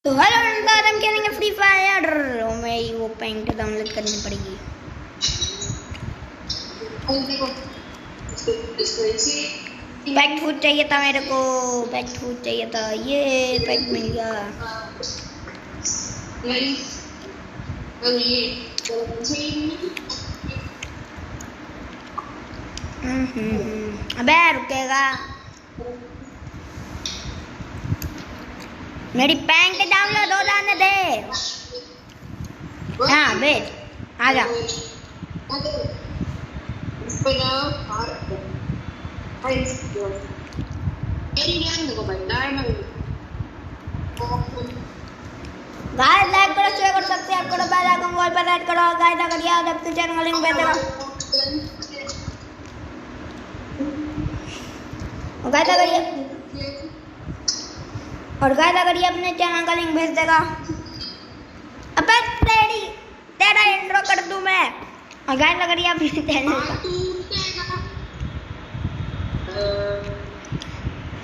तो hello friends, आज हम खेलेंगे फ्री फायर। मैं वो पेंट डाउनलोड करनी पड़ेगी। पैक्ड फूड चाहिए था मेरे को, पैक्ड फूड चाहिए था। ये पैक्ड मिल गया। अबे रुकेगा, मेरी पैंट डाउनलोड हो जाने दे। हाँ वेट, आ जा। गाइस लाइक करो, शेयर करो, सब्सक्राइब करो, बेल आइकन ऑल पर सेट करो। गाइस अगर ये आप अपने चैनल का लिंक भेज देगा। गाइस अगर ये अपने चैनल का लिंक भेज देगा। अबे तेरा इंट्रो कर दूं मैं। और गाइस अगर ये अपने चैनल का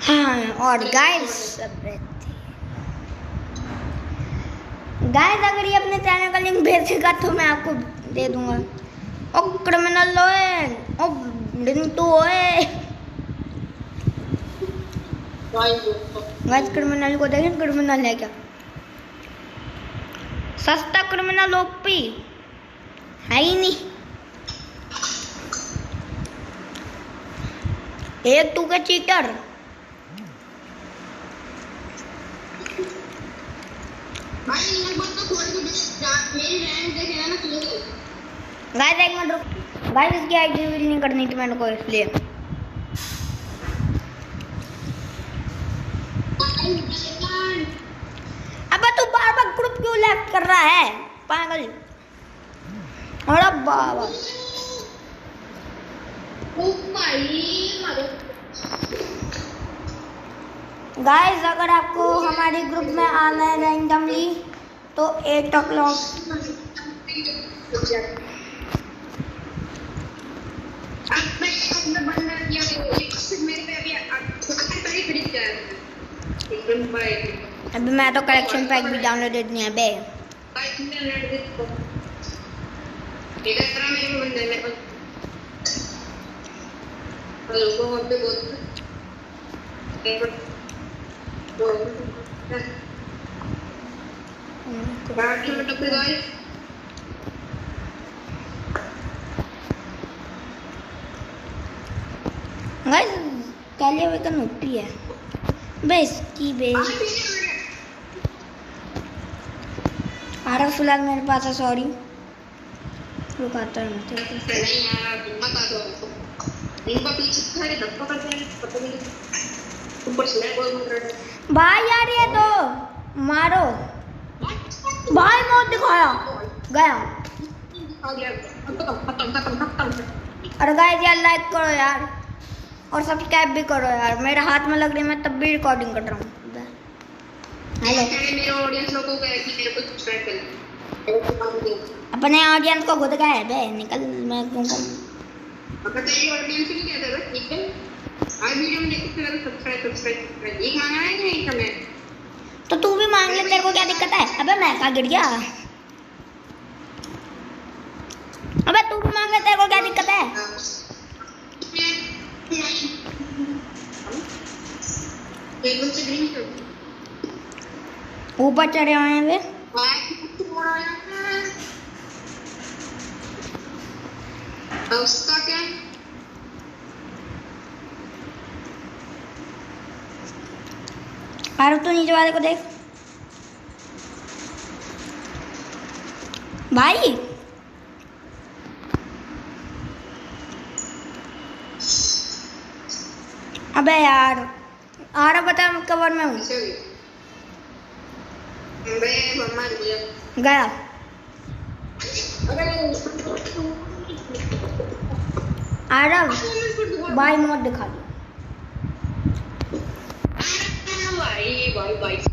हाँ, और गाइस अगर ये अपने चैनल का लिंक भेजेगा तो मैं आपको दे दूंगा। ओ क्रिमिनल ओए, ओ डिंटू ओए। गाइस क्रिमिनल को देखें, क्रिमिनल है क्या? सस्ता क्रिमिनल ओपी है ही नहीं। एक तू का चीटर। गाइस एक मिनट रुक। गाइस इसकी आईडी रील नहीं करनी थी मेरे को, इसलिए। अबे तू बार बार ग्रुप क्यों लेफ्ट कर रहा है पागल? अरे बाबा गाइस अगर आपको हमारे ग्रुप में आना है रैंडमली तो 8 o'clock अभी मैं तो कलेक्शन पैक भी डाउनलोड नहीं है बे। कैलिया वेकन होती है बेस की बेस। आ रहा फिलहाल मेरे पास है। सॉरी रुकाता है भाई यार। ये तो मारो भाई, मौत दिखाया गया। अरे गाइस यार लाइक करो यार और सब्सक्राइब भी करो यार। मेरे हाथ में लग रही है, मैं तब भी रिकॉर्डिंग कर रहा हूँ। हेलो मेरे ऑडियंस लोगों को मेरे को सब्सक्राइब कर। अपने ऑडियंस को खुद का है बे, निकल। मैं तुमको तेरी ऑडियंस नहीं कहता बे, ठीक है? आज वीडियो में देखो फिर सब्सक्राइब ये मांगा है नहीं हमें, तो तू भी मांग ले। तेरे को क्या दिक्कत है? अबे मैं कहाँ गिर गया? अबे तू भी मांग ले, तेरे को क्या दिक्कत है? ऊपर चढ़े हुए हैं वे। उसका क्या? अरे तो नीचे वाले को देख भाई। अबे यार आ रहा, बता कवर में हूँ। गया आरव भाई, मौत दिखा दी।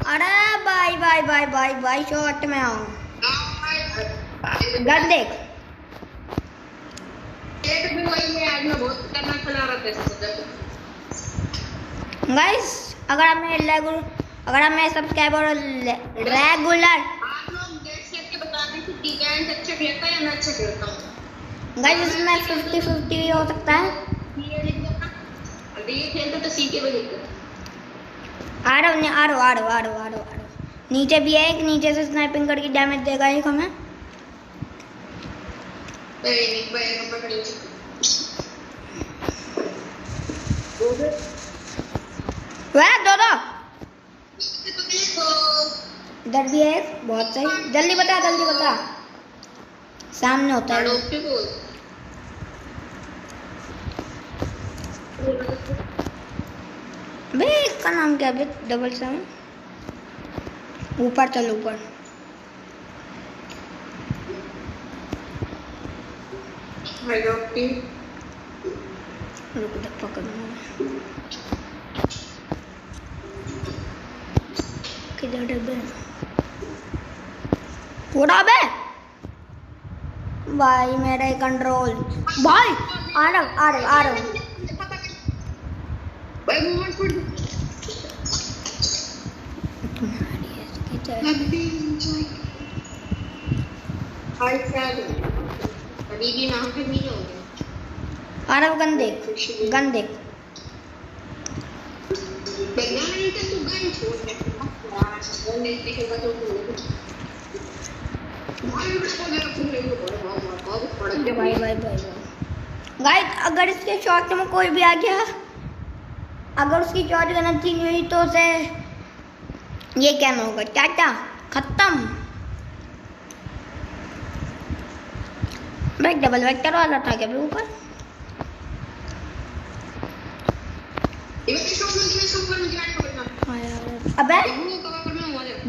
अरे भाई भाई भाई भाई भाई शॉर्ट में आऊँ। गन देख गाइस, अगर आप मेरे अगर आप मेरे सब्सक्राइबर रेगुलर आप लोग गेस करके बता दें कि डिजाइन अच्छा खेलता है या मैं अच्छा खेलता हूँ। गाइस इसमें 50-50 भी हो सकता है। ये लिख दो ना, अभी ये खेलते तो सीखे भी लिख दो। आ रहा हूँ। नीचे भी है एक, नीचे से स्नाइपिंग करके डैमेज देगा एक हमें। वह दो इधर भी है, बहुत सही। जल्दी बता सामने होता है। बे इसका नाम क्या है? 77 ऊपर चल ऊपर। रुक दे पकड़ना किधर डब्बे उड़ा बे भाई मेरा कंट्रोल भाई। आ रहा हूँ। आ रहा हूँ। गन देख भाई गाइस अगर इसके शॉट में कोई भी आ गया, अगर उसकी शॉट गन अच्छी नहीं हुई तो उसे ये कहना होगा टाटा खत्म। भाई डबल वेक्टर वाला था क्या ऊपर? अबे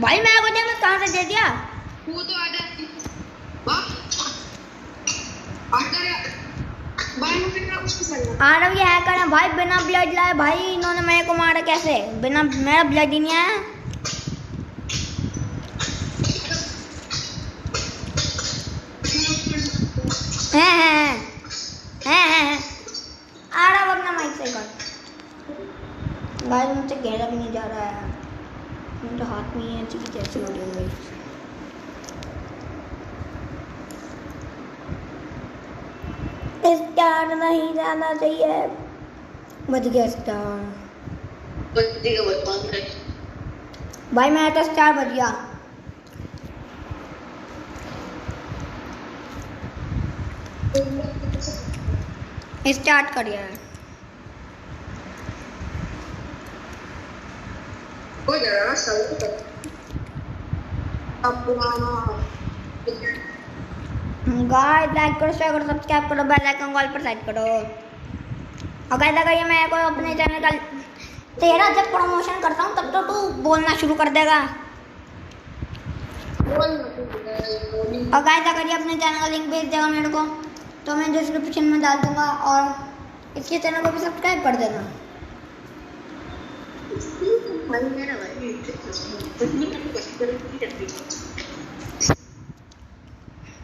भाई मैं को डैमेज कहाँ से दे दिया? वो तो आ जाती आ रहा ये हैकर है भाई, बिना ब्लड लाए भाई इन्होंने मेरे को मारा कैसे? बिना मेरा ब्लड ही नहीं आया। है आ रहा वरना माइक से कर भाई। मुझसे घेरा भी नहीं जा रहा है, मेरे हाथ में है चीज कैसे हो रही है। स्टार नहीं जाना चाहिए। बच गया स्टार भाई, मैं तो स्टार बच गया। स्टार्ट कर यार। हो जाएगा सब अब गाइस लाइक करो, शेयर करो, सब्सक्राइब करो, बेल आइकन कॉल पर सेट करो। और गाइस अगर ये मैं कोई अपने चैनल का तेरा जब प्रमोशन करता हूँ तब तो तू बोलना शुरू कर देगा। और गाइस अगर ये अपने चैनल का लिंक भेज देगा मेरे को तो मैं डिस्क्रिप्शन में डाल दूंगा, और इसके चैनल को भी सब्सक्राइब कर देना।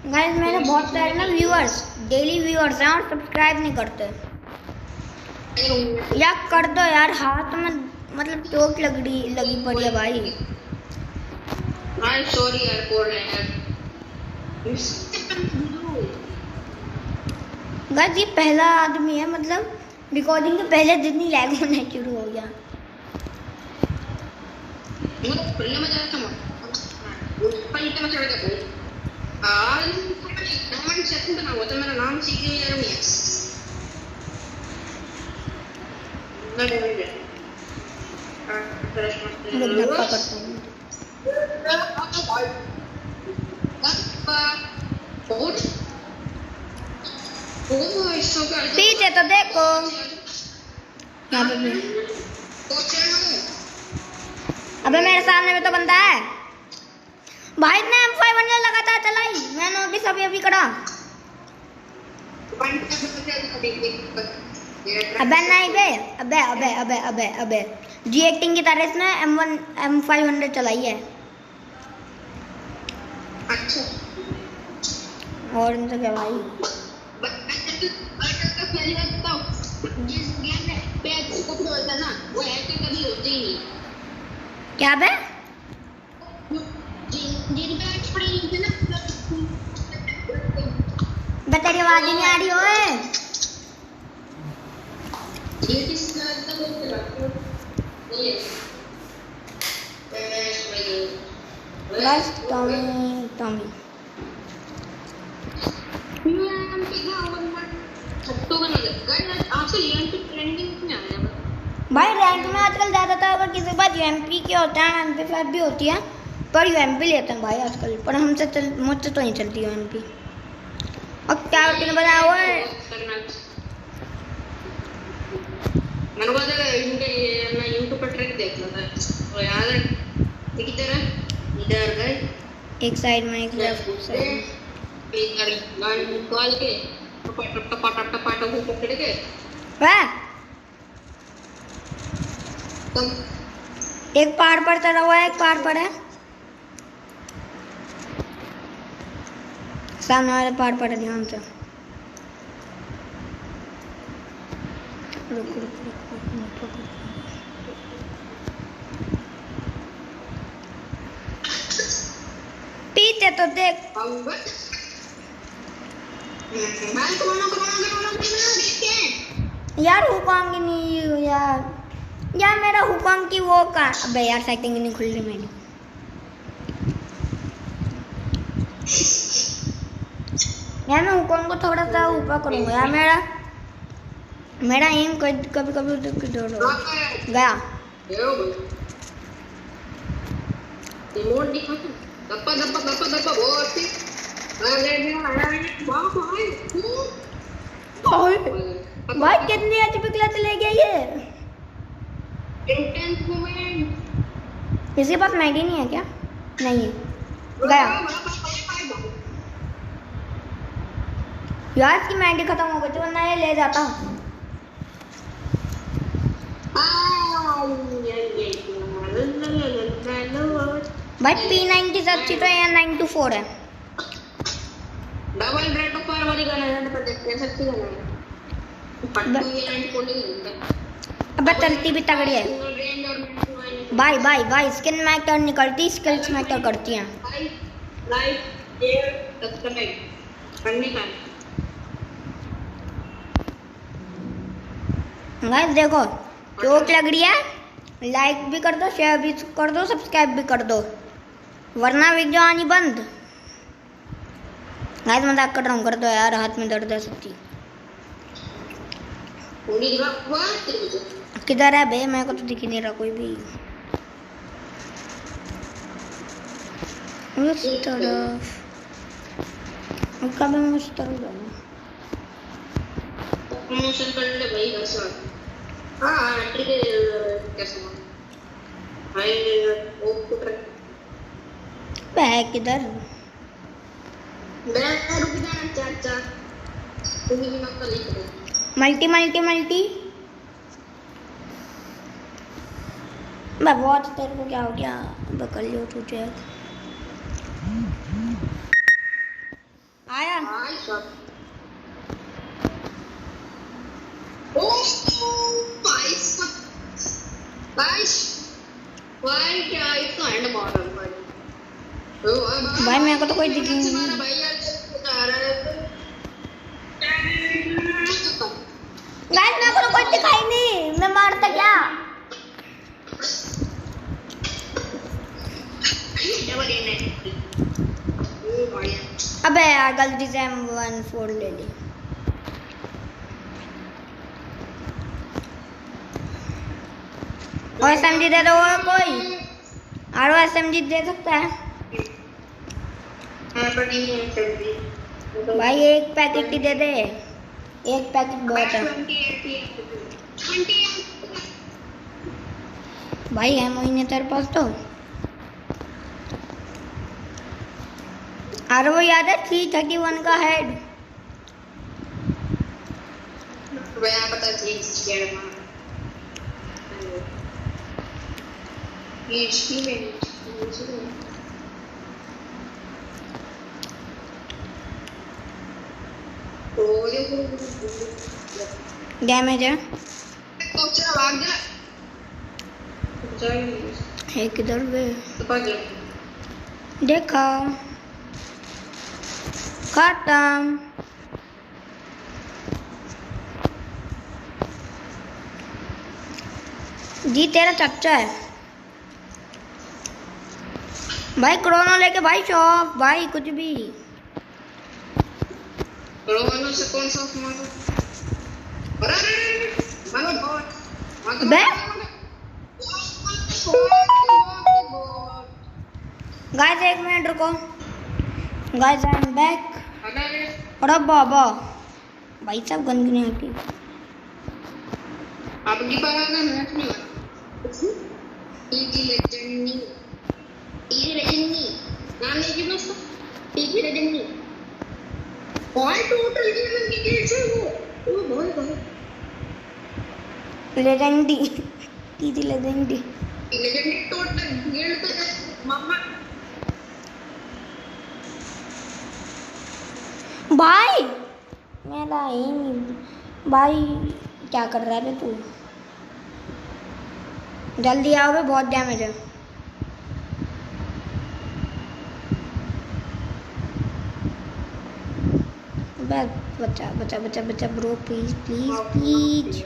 गाइस मेरे बहुत सारे ना व्यूअर्स, डेली व्यूअर्स हैं और सब्सक्राइब नहीं करते। या कर दो यार, हाथ में मतलब चोट लगी पड़ी है भाई। सॉरी यार बोल रहे हैं। गाइस ये पहला आदमी है, मतलब रिकॉर्डिंग के पहले दिन ही लैग होने शुरू हो गया। मेरा नाम सीख गई यार पीछे तो देखो यहाँ पे भी। अबे मेरे सामने में तो बंदा है भाई, ने M500 लगातार चलाई, मैं नोटिस अभी करा। अबे नहीं बे, अबे जी एक्टिंग की तरह इसने M500 चलाई है। अच्छा और इनसे क्या भाई? क्या बे? जिन पे एक्सपीरियंस है ना तेरी आवाज ही नहीं आ रही ओए। ये किस तरह का बोलते हो ये बस टॉमी टॉमी यूएमपी का बनना छट्टू का नजर गाइस आजकल यूएमपी ट्रेंडिंग में आया है भाई। रैंक में आजकल ज्यादातर अगर किसी के पास यूएमपी के होता है, MP5 भी होती है, पर यूएमपी लेते हैं भाई आजकल। पर मुझसे तो नहीं चलती यूएमपी। और क्या तूने बताया हुआ है? मैंने कहा था इनके मैं YouTube पर ट्रैक देख रहा था और यार ये किधर है इधर गए एक साइड में एक लेफ्ट साइड इधर गाड़ी निकाल के टपा को पकड़ के वाह तुम एक पहाड़ पर चढ़ा हुआ है, एक पहाड़ पर है, सामने वाले पहाड़ पर है। ध्यान से रुक रुक रुक। पीछे तो देख। यार हुकॉन्ग ही नहीं यार मेरा हुकॉन्ग की वो का। अबे यार सेटिंग नहीं खुल रही मेरी। यार मैं हुकॉन्ग को थोड़ा सा ऊपर करूंगा यार। मेरा एम कभी कभी उधर गया। रिमोट दिखा दप्पा दप्पा दप्पा दप्पा बहुत ही भाई कितनी अच्छी पिकला चले गया ये। इंटेंस मोमेंट इसके पास मैगी नहीं है क्या? नहीं है, गया यार। इसकी मैगी खत्म हो गई थी वरना ये ले जाता। भाई P90 से अच्छी तो AN924 है। डबल रेड पर वाली गाना है पर देखते हैं सच्ची गाना है पट्टू ये एंड कोड नहीं अबे चलती भी तगड़ी है भाई। भाई भाई स्किन मैटर निकलती, स्किल्स मैटर करती हैं। लाइक एयर सब्सक्राइब करने का गाइस देखो चोट लग रही है, लाइक भी कर दो, शेयर भी कर दो, सब्सक्राइब भी कर दो, वरना वीडियो आनी बंद। गाइस मजाक कर रहा हूँ, कर दो यार, हाथ में दर्द है सच्ची। किधर है बे? मेरे को तो दिख ही नहीं रहा कोई भी। उस तरफ कब मैं उस तरफ जाऊँ? प्रमोशन कर ले भाई कैसा। हाँ एंट्री के कैसा भाई वो पुत्र है किधर? मैं रुक जाना चाचा तुम भी मत लिख दो। मल्टी मल्टी मल्टी बहुत। तेरे को क्या हो गया? बकल लो तुझे। आया भाई क्या इसका हैंड मार रहा है भाई। मेरे को तो कोई दिख नहीं। भाई यार बता रहा है गाइस मेरे को तो कोई दिखाई नहीं, मैं मारता क्या? अबे यार गलती से M14 ले ली। और SMG दे दो कोई। और SMG दे सकता है भाई? एक पैकेट ही दे दे, एक पैकेट बहुत है भाई। है महीने तेरे पास तो। और वो याद है 331 का हेड? पता डैमेज है। है किधर वे? तो भाग जा। देखा खत्म। जी तेरा चच्चा है भाई। कोरोना लेके भाई शॉप भाई कुछ भी। कोरोना से कौन सा मारो? अरे मारो बहुत। बे गाइस एक मिनट रुको। Guys I am back. अरे बाबा भाई साहब गंदगी आती। आपकी बात ना मैच नहीं हुआ। टीजी लेजेंडनी नाम नहीं की उसका। टीजी लेजेंडनी और टोटल गेम की किल्स है वो बहुत लेजेंडी टीजी लेजेंडी टोटल गिल्ड तो मामा भाई मेरा ही नहीं भाई। क्या कर रहा है तू? जल्दी आओ बे बहुत डैमेज है। बस बचा बचा बचा बचा ब्रो प्लीज प्लीज प्लीज।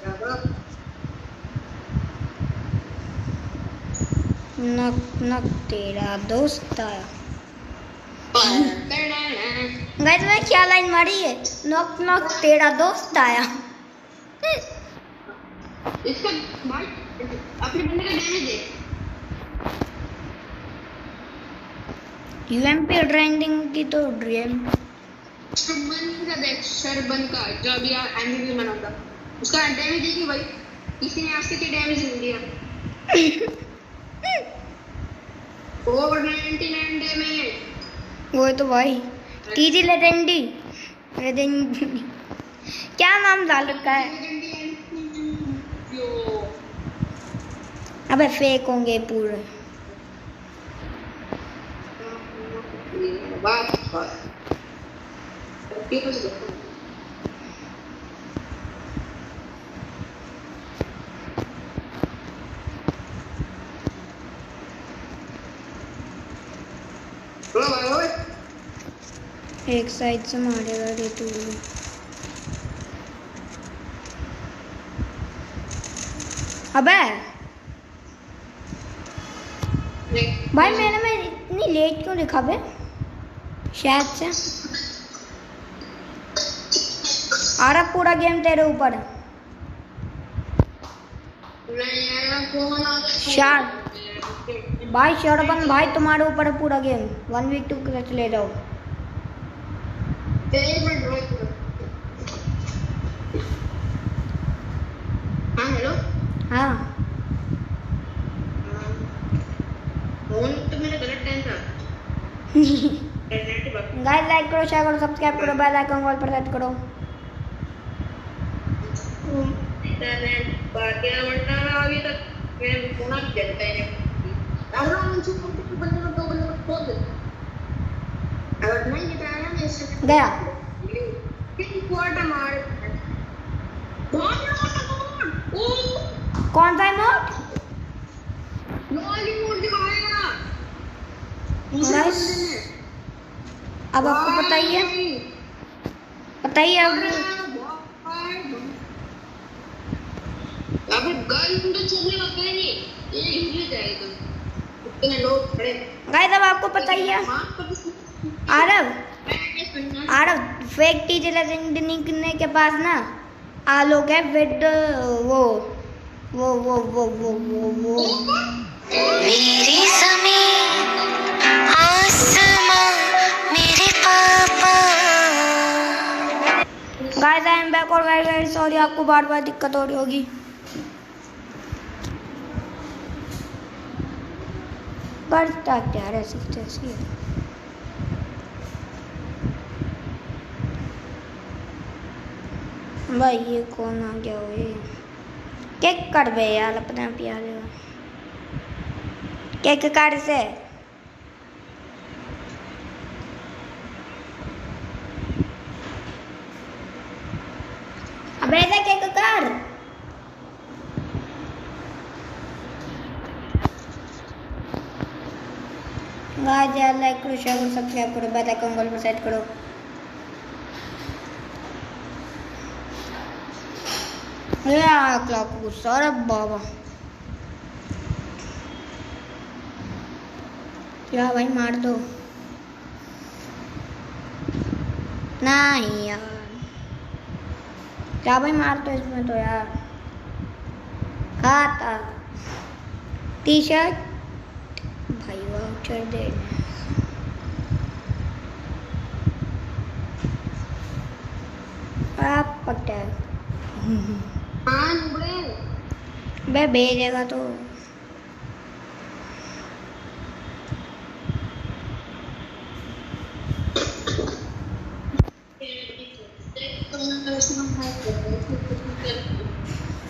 नक नक तेरा दोस्त आया। गाइस मैं क्या लाइन मारी है? नक नक तेरा दोस्त आया। इसका भाई अपने बंदे का डैमेज है। यूएमपी ट्रेंडिंग की तो ड्रीम शर्बन का देख शर्बन का जो अभी एमवीपी बना था उसका डैमेज देखिए भाई। किसी ने आज तक डैमेज नहीं दिया। और 99 डैमेज। वो तो भाई टीजी लेजेंडी लेजेंडी क्या नाम डाल रखा है? अबे फेक होंगे पूरे। एक साइड से मारेगा रे तू। अबे भाई मैंने मैं इतनी लेट क्यों लिखा बे? शायद से आ रहा पूरा गेम तेरे ऊपर है। शायद भाई शर्बन भाई तुम्हारे ऊपर है पूरा गेम। 1v2 के ले जाओ। हाँ हेलो हाँ फोन तो मेरा गलत टाइम था। गाइस लाइक करो शेयर करो सब्सक्राइब करो बेल आइकन ऑल पर सेट करो। इंटरनेट पर क्या बनता रहा अभी तक मैं फोन आप जलता है आराम से तो बंदे को दो बंदे को खोल दे। अगर नहीं बताया मैं इससे गया कितनी क्वार्टर मार ओ कौन सा इमोट? लॉली मोड दिखाएगा गाइस अब आपको बताइए अब अबे गन तो चलने लग गए नहीं ये हिल जाएगा इतने लोग खड़े। गाइस अब आपको पता ही है आरव फेक टीजे लेजेंडनी के पास ना आलोक है विद वो मेरी ज़मीन आसमां मेरे पापा। गाइस आई एम बैक और गाइस सॉरी आपको बार बार दिक्कत हो रही होगी। करता क्या ऐसी है। भाई ये कौन आ गया हुए? केक कर बे यार अपने प्यारे केक कर से। अबे ऐसा केक कर। गाइस यार लाइक करो, शेयर करो, सब्सक्राइब करो, बेल आइकन कॉल पर सेट करो। या क्लॉक गुस्सा, अरे बाबा क्या भाई मार दो। नहीं यार क्या भाई मार दो इसमें तो यार। खाता टी शर्ट भाई वाउचर दे आप पकड़ा हाँ नुबड़े बे भेजेगा तो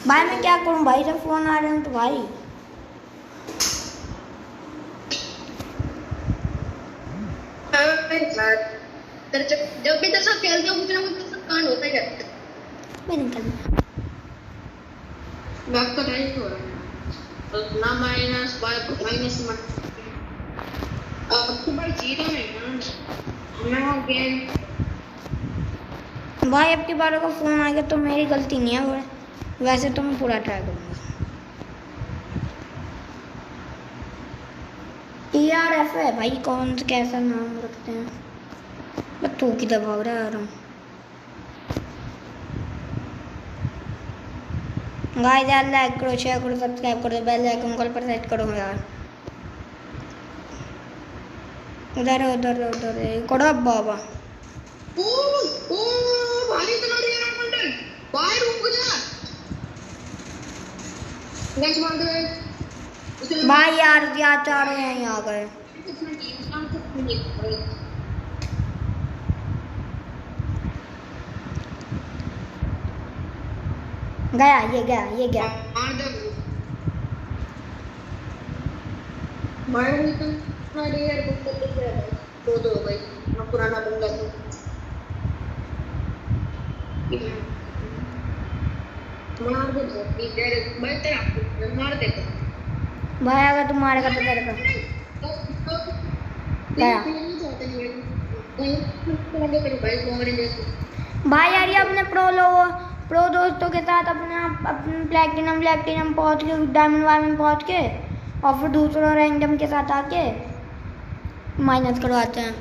भाई मैं क्या करूं भाई, जब फोन आ रहे हैं तो भाई जब भी तेरे साथ खेलते हो कुछ ना कुछ तो कांड होता ही रहता है। मैं निकल बैक का टाइम हो रहा है ना माइनस माइनस मत अब तो भाई जीरो में ना गेम भाई अब की बार का फोन आ गया तो मेरी गलती नहीं है, वैसे तो मैं पूरा ट्राई करूंगा। TRF है भाई, कौन सा कैसा नाम रखते हैं। मैं तू किधर भाग रहा है। गाइस यार लाइक करो, शेयर करो, सब्सक्राइब करो, बेल आइकन कॉल पर सेट करो यार। उधर उधर उधर करो बाबा। ओ भाई इतना रियल बंडल भाई रुक जा नेक्स्ट मार दे भाई यार क्या चाह रहे हैं यहाँ गए। गया ये गया मार दे मार नहीं तो हमारे यार बंदा दो भाई ना पुराना बंदा तो मार दे डायरेक्ट भाई तेरा मार दे भाई अगर तुम मारेगा तो तेरे को भाई यार ये अपने प्रो दोस्तों के साथ अपने प्लैटिनम पहुंच के डायमंड वायमंड पहुंच के और फिर दूसरों रैंडम के साथ आके माइनस करवाते हैं।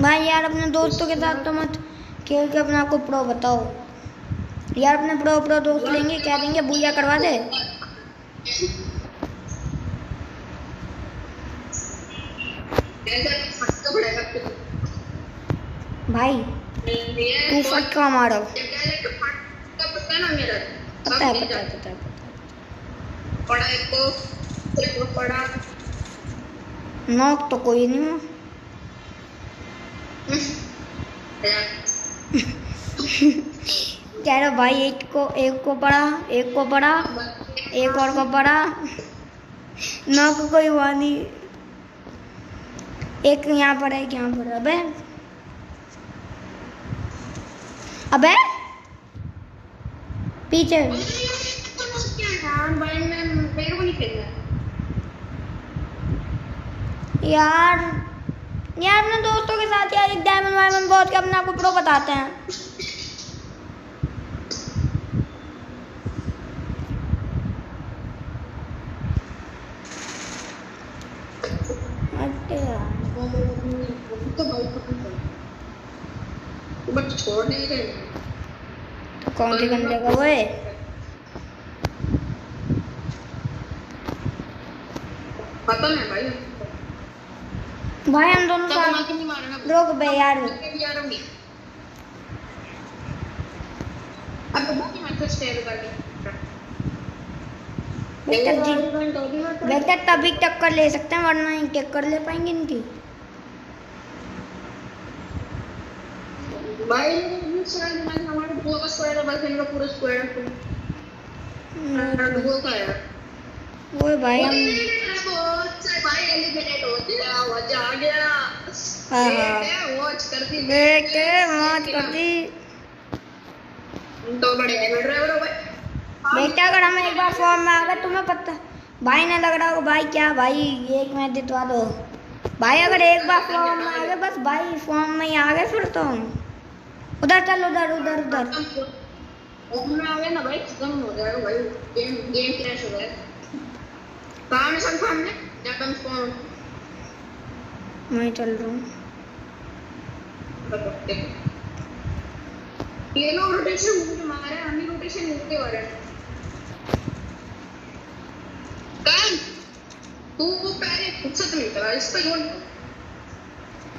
भाई यार अपने दोस्तों के साथ तो मत खेल के अपने आप को प्रो बताओ यार। अपने प्रो दोस्त लेंगे क्या देंगे, बुया करवा दे। भाई तू फटका मारो। पता है नॉक तो कोई नहीं हो। कह रहा भाई एक को पड़ा एक और को पड़ा नॉक कोई हुआ नहीं। एक यहाँ पर है, एक यहाँ पर है। अबे पीछे यार अपने दोस्तों के साथ यार एक डायमंड वायमंड बहुत के अपने आप को प्रो बताते हैं। छोड़ नहीं रहे तो कौन सी गंदे का वो है। खत्म है भाई हम दोनों साथ रुक बे यार। अब बाकी मैच स्टेयर कर बेटा तभी टक्कर ले सकते हैं, वरना नहीं टक्कर ले पाएंगे इनकी। भाई हमारे दो का स्क्वायर है, बस इनका पूरा स्क्वायर है। दो का यार वो भाई हम भाई एलिमिनेट हो गया, मजा आ गया। हां वॉच कर दी देख के मौत कर दी। तो बड़े ड्राइवर हो भाई बेटा अगर हम एक बार फॉर्म में आ गए तुम्हें पता भाई ने लग रहा होगा भाई क्या भाई एक मैच जितवा दो भाई अगर एक बार फॉर्म में आ गए बस भाई फॉर्म में ही आ गए फिर तो हम उधर चल उधर उधर उधर में आ गए ना भाई खत्म हो जाएगा भाई गेम क्रैश हो जाएगा कहाँ में सब हमने जब हम फोन मैं चल रहा हूँ ये लोग रोटेशन मुझे मारे हम ही रोटेशन मुझे मारे काम तू वो पहले फुर्सत नहीं करा इस पे जोड़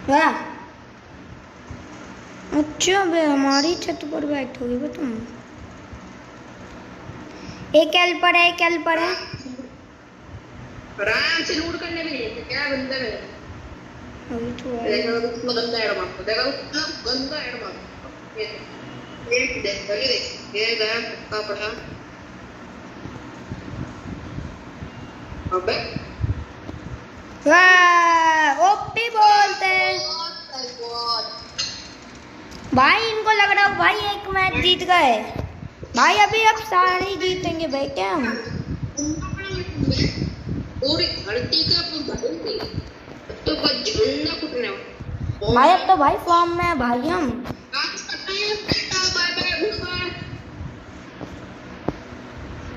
वाह अच्छा बे हमारी छत पर बैठोगे बे तुम एक एल पर है आराम से लूट करने भी नहीं थे क्या बंदे में अभी तो देखो उसमें गंदा ऐड मारता देखो उसमें गंदा ऐड मारता ये देख ये गया का पड़ा अबे वाह ओपी बोलते भाई इनको लग रहा है भाई एक मैच जीत गए भाई अभी अब सारे ही जीतेंगे भाई क्या हम पूरी धरती का भरती तो बस झंडा फूटने भाई अब तो भाई फॉर्म में है भाई हम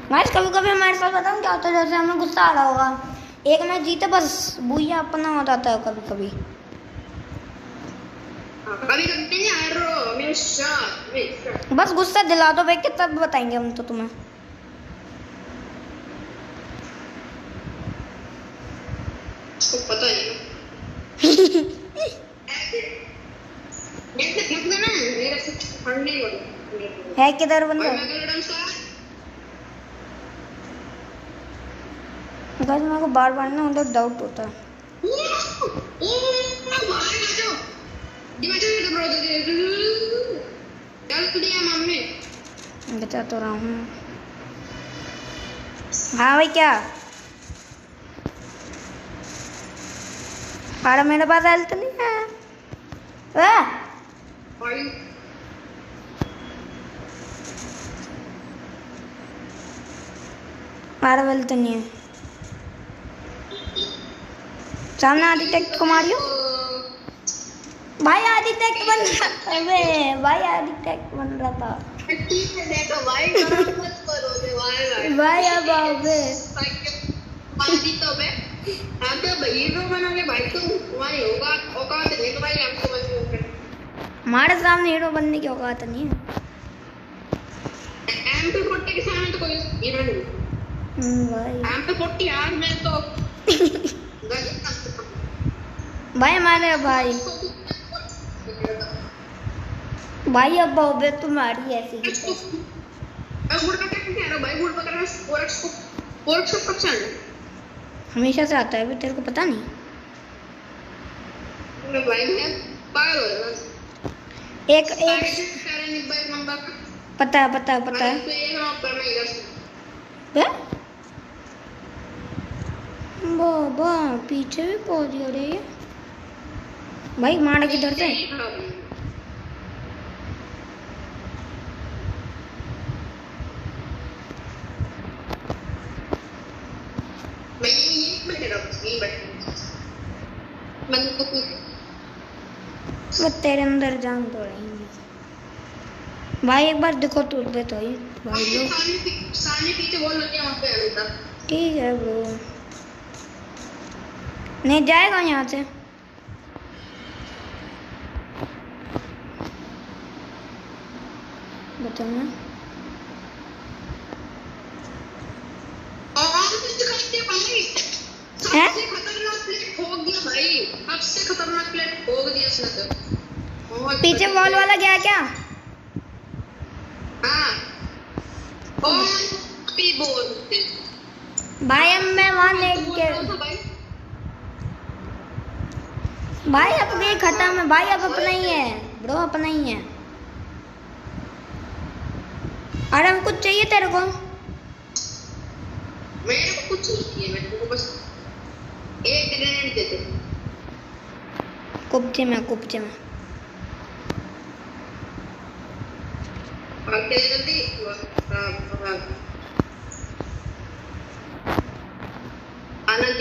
गाइस कभी कभी हमारे साथ बताऊं क्या होता है जैसे हमें गुस्सा आ रहा होगा एक मैच जीते बस बुया अपना हो जाता है कभी कभी कभी कभी हमेशा बस गुस्सा दिला दो भाई तब बताएंगे हम तो तुम्हें उसको पता नहीं ना मेरा कुछ फंड नहीं होगा है किधर बंदा गाइस मेरे को बार बार ना उधर डाउट होता है बता तो रहा हूँ हाँ भाई क्या अरे मेरे पास हेल्थ नहीं है अरे हेल्थ नहीं है सामने आदित्य को मारियो भाई आदित्य बन रहा था भाई आदित्य बन रहा था भाई अब आवे हमारे सामने हीरो बनने की औकात नहीं है MP40 के सामने तो कोई हीरो नहीं भाई MP40 यार मैं तो भाई हमारे भाई अब बाबे तुम्हारी ऐसी हमेशा से आता है भी तेरे को पता नहीं एक पता है बाबा पीछे भी पहुंच गया रे भाई मारा किधर से वो तेरे अंदर जान तो रही भाई एक बार देखो तो दे तो भाई लोग सामने पीछे बोल रहे हैं वहां पे अभी तक ठीक है ब्रो नहीं जाएगा यहाँ से बताओ ना सबसे खतरनाक प्लेट ठोक दिया भाई सबसे खतरनाक प्लेट ठोक दिया इसने तो पीछे वॉल वाला गया क्या हाँ पी बोलते भाई अब मैं वहाँ लेट के भाई अब ये खत्म है भाई अब अपना ही है ब्रो अपना ही है अरे हम कुछ चाहिए तेरे को मेरे को कुछ नहीं चाहिए मेरे को बस एक ग्रेनेड दे दे कुप्चे में भागते जल्दी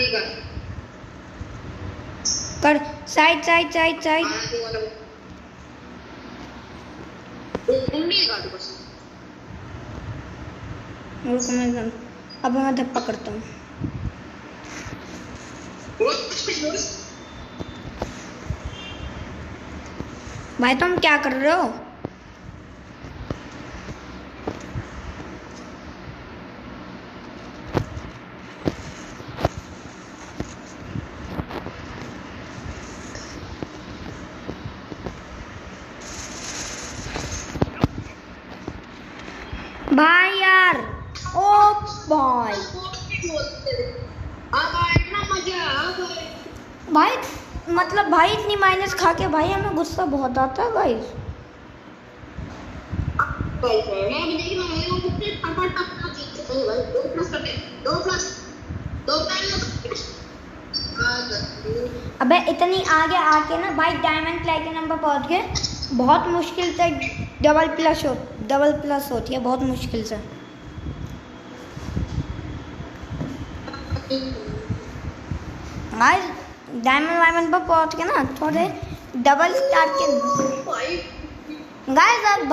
आगे का कर साइड साइड साइड साइड आगे वाला उंगली काट बस रुको मैं अब मैं धप्पा करता हूँ भाई तुम क्या कर रहे हो भाई यार ओ भाई भाई मतलब भाई इतनी माइनस खा के भाई हमें गुस्सा बहुत आता है भाई अबे इतनी आगे आके ना भाई डायमंड प्लेटिनम पर पहुंच गए बहुत मुश्किल से डबल प्लस होती है बहुत मुश्किल से गाइस डायमंड पर पहुंच के ना थोड़े डबल स्टार के गाइस अब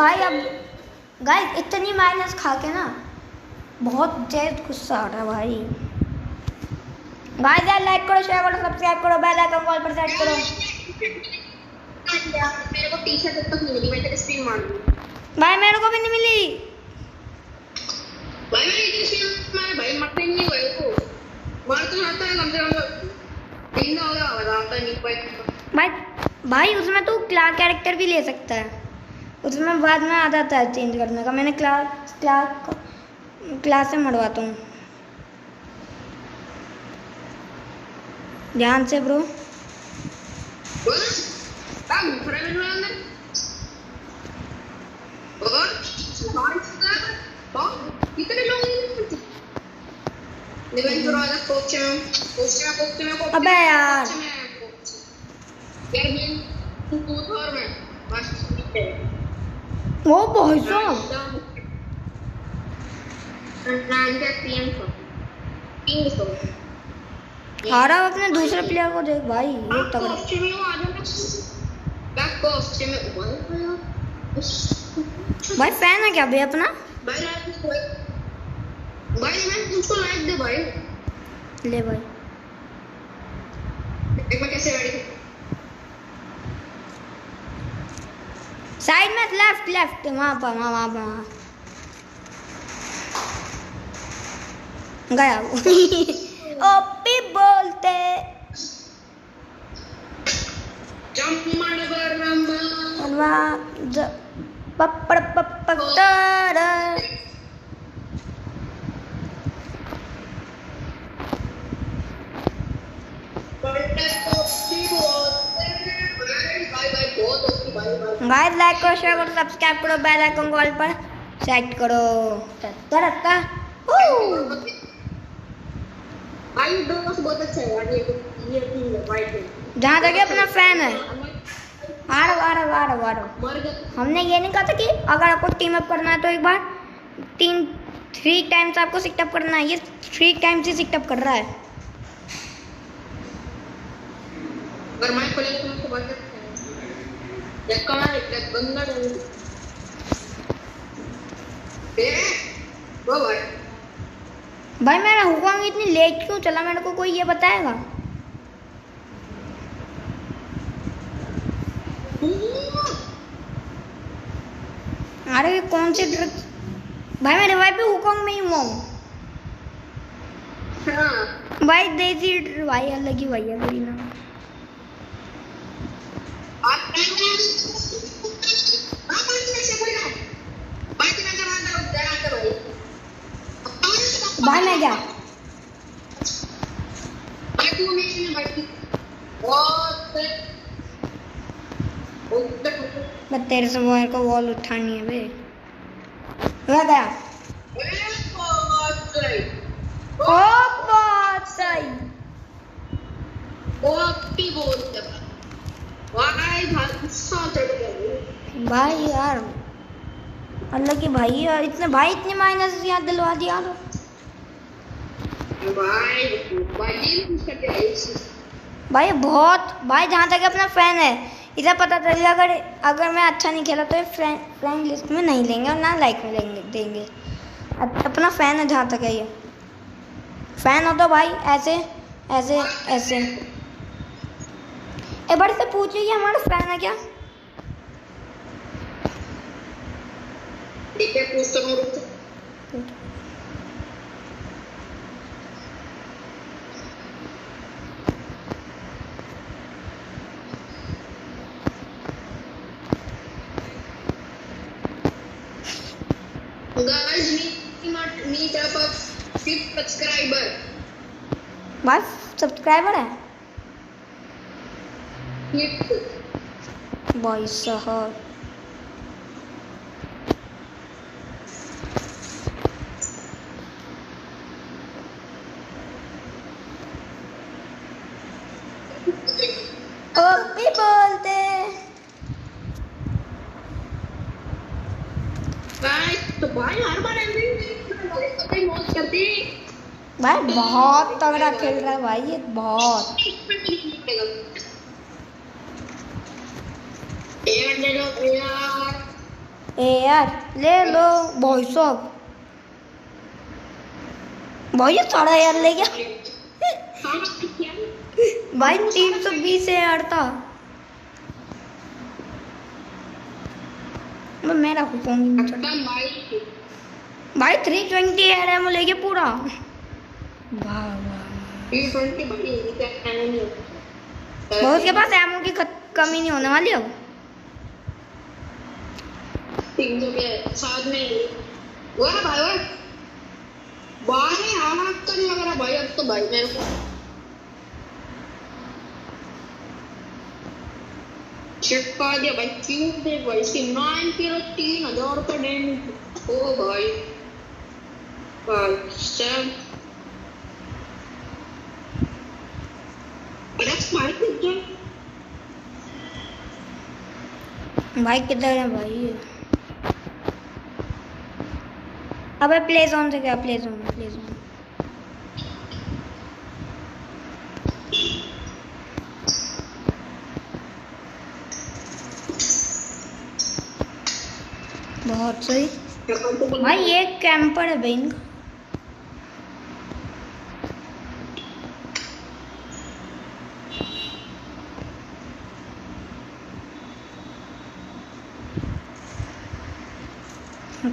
गाइस इतनी माइनस खा के ना बहुत तेज गुस्सा आ रहा है भाई गाइस यार लाइक करो शेयर करो सब्सक्राइब करो बेल आइकन कॉल पर सेट करो मेरे को टी-शर्ट तक नहीं मिली मैं तेरे स्क्रीन मार दूं भाई मेरे को भी नहीं मिली भाई मेरी इतनी स्क्रीन मार भाई मरते नहीं हुए को मार तो आता है कम से कम दिन हो गया बताता नहीं पाए भाई उसमें तो कैरेक्टर भी ले सकता है उसमें बाद में आ जाता है चेंज करने का मैंने क्लास से मरवाता हूँ ध्यान से ब्रो कितने लोग अबे यार वो बहुत हारा अपने दूसरे प्लेयर को देख भाई ये तगड़ा भाई फैन है क्या भाई अपना भाई मैं तुझको लाइक दे भाई ले भाई एक बार कैसे रेडी साइड में लेफ्ट वहाँ पर गया ओपी बोलते गाइस लाइक करो शेयर करो सब्सक्राइब करो बेल आइकन कॉल पर सेट करो तरक्का आई दोस्त बहुत अच्छा है यार ये टीम है वाइट है जहाँ तक अपना फैन है वारो मर गया हमने ये नहीं कहा था कि अगर आपको टीम अप करना है तो एक बार 3 टाइम्स आपको सिटअप करना है ये 3 टाइम्स ही सिटअप कर रहा है अगर मैं खोले तो मैं बात करता ये कहां है क्या बंदा है वो भाई मेरा हुकॉन्ग इतनी लेट क्यों चला मेरे को कोई ये बताएगा अरे कौन से ड्रग्स भाई मेरे भाई पे हुकॉन्ग में ही हूँ हां भाई देसी भाई अलग ही भैया मेरी ना भाई मैं क्या मैं तेरे से वो को वॉल उठानी है बे लगा गया ओ बहुत सही भाई यार अल्लाह की भाई यार इतने भाई इतनी माइनस याद दिलवा दिया भाई भाई ये कुछ करते हैं भाई बहुत भाई, जहाँ तक अपना फैन है इसे पता चल गया, अगर मैं अच्छा नहीं खेला तो ये फ्रेंड लिस्ट में नहीं लेंगे और ना लाइक में देंगे। अपना फैन है जहाँ तक है ये। फैन हो तो भाई ऐसे ऐसे ऐसे। एक बार से पूछ लीजिए हमारा फैन है क्या। ठीक है पूछ तो मैं guys meet up a 5th subscriber भाई सब्सक्राइबर है भाई साहब। ओपी बोलते भाई तो भाई हर बार ऐसे मौज करते भाई बहुत तगड़ा खेल रहा है भाई ये बहुत। यार ले लो यार ले लो भाई साहब। भाई ये 1500 ले गया भाई। 320 AR था। मेरा फोन भाई 320 AR ले गया पूरा। वाह वाह बहुत के पास एमओ की कमी नहीं होने वाली अब। 300 के साथ में वो है भाई भाई हाथ तो नहीं लग रहा भाई अब तो भाई मेरे को चिपका दिया भाई। क्यों दे भाई इसकी 9 किलो 3000 रुपये डैमेज। ओ भाई भाई सब भाई किधर है भाई। अबे प्ले जोन से क्या प्ले जोन बहुत सही भाई। ये कैंपर है भाई इनका।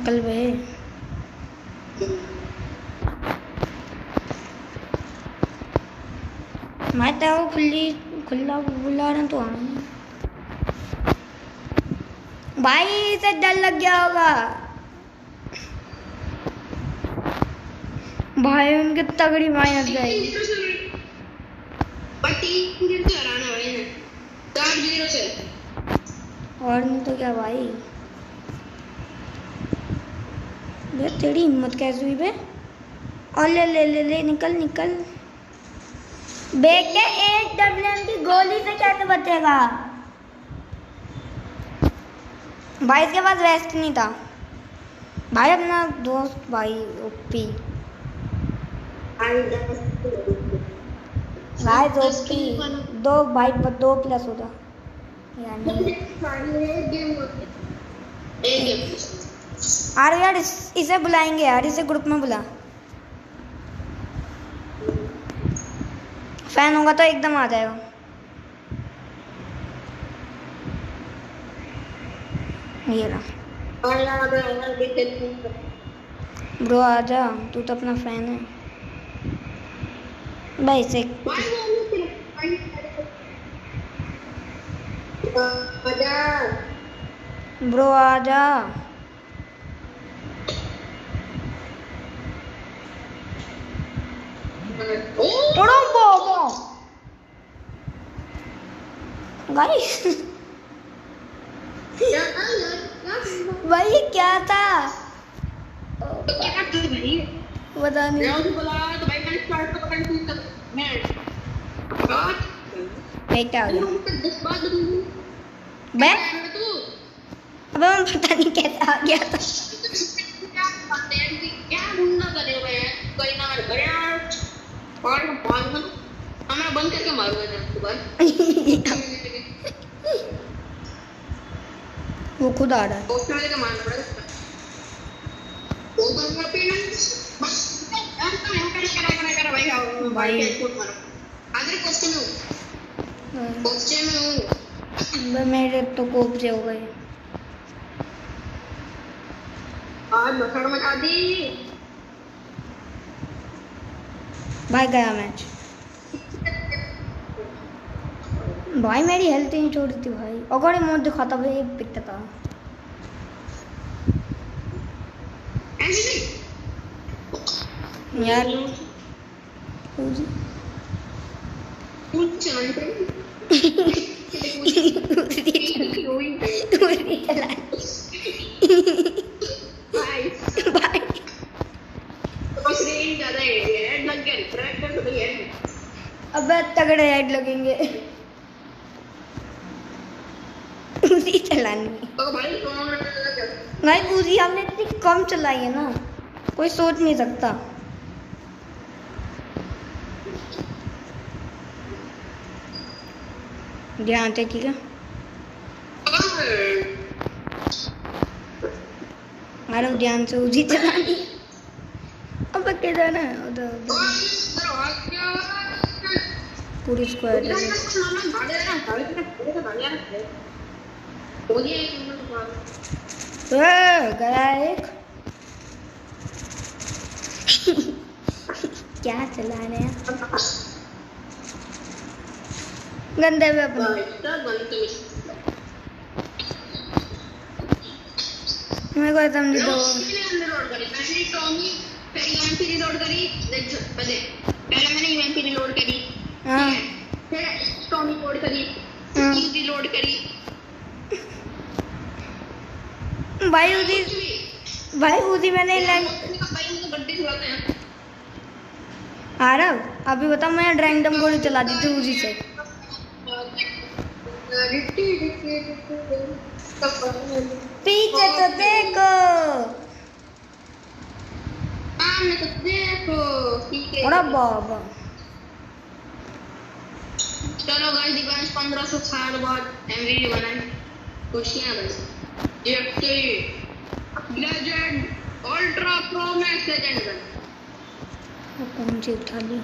कल भाई मैं तो खुला बुला रहा तो भाई इसे डर लग गया होगा भाई। उनकी तगड़ी माइनस जाएगी और नहीं तो क्या भाई। बे तेरी हिम्मत कैसे हुई बे। और ले निकल बेटे। एक WM की गोली से कैसे बचेगा भाई। इसके पास वेस्ट नहीं था भाई। अपना दोस्त भाई ओपी भाई ओपी 2+ होता यार इसे बुलाएंगे यार। इसे ग्रुप में बुला। फैन होगा तो एकदम आ जाएगा। ये रहा ब्रो आजा। तू तो अपना फैन है भाई से। ब्रो आजा। गाइस भाई ये क्या था पता नहीं। बेटा मैं अबे मैं पता नहीं कैसे आ गया था। और बहुत मैं बंद करके मारूंगा आपको बार वो खुद आ रहा है। पोस्ट वाले का मारना पड़ेगा वो तो पे ना बस तो मैं करा भाई आओ भाई कोट मारो आगे क्वेश्चन में हूं मेरे तो कोपरे हो गए। आज मसड़ मचा दी भाई गया मैच। भाई मेरी हेल्थ ही छोड़ी थी भाई। अगर मोड दिखाता भाई एक पिकता था यार। उजी कुछ चलाने पे उजी चला भाई भाई बस रेंज ज्यादा है हेड लग गया ट्रैक्टर तो है अबे तगड़े हेड लगेंगे। उजी चलानी तो भाई कौन लगा भाई उजी हमने इतनी कम चलाई है ना कोई सोच नहीं सकता। ध्यान से ठीक है। मारो ध्यान से उजी चलानी। अब किधर है उधर पूरी स्क्वाड है। गया एक क्या चला रहे हैं गंदे में अपने। मेरे को समझ दो पहले मैंने यूएमपी रिलोड करी हाँ फिर टॉमी लोड करी हाँ। यूजी लोड करी भाई उसी मैंने भाई मुझे बर्थडे छुड़ाते हैं आरव अभी बता मैं रैंडम गोली चला दी थी उसी से। पीछे तो देखो सामने तो देखो ठीक है अरे बाबा। चलो गाइस दिवांश 1560 बाद एमवीपी बनाए खुशियां बस ये legend ultra pro max legend gun वो कौन सी उठा ली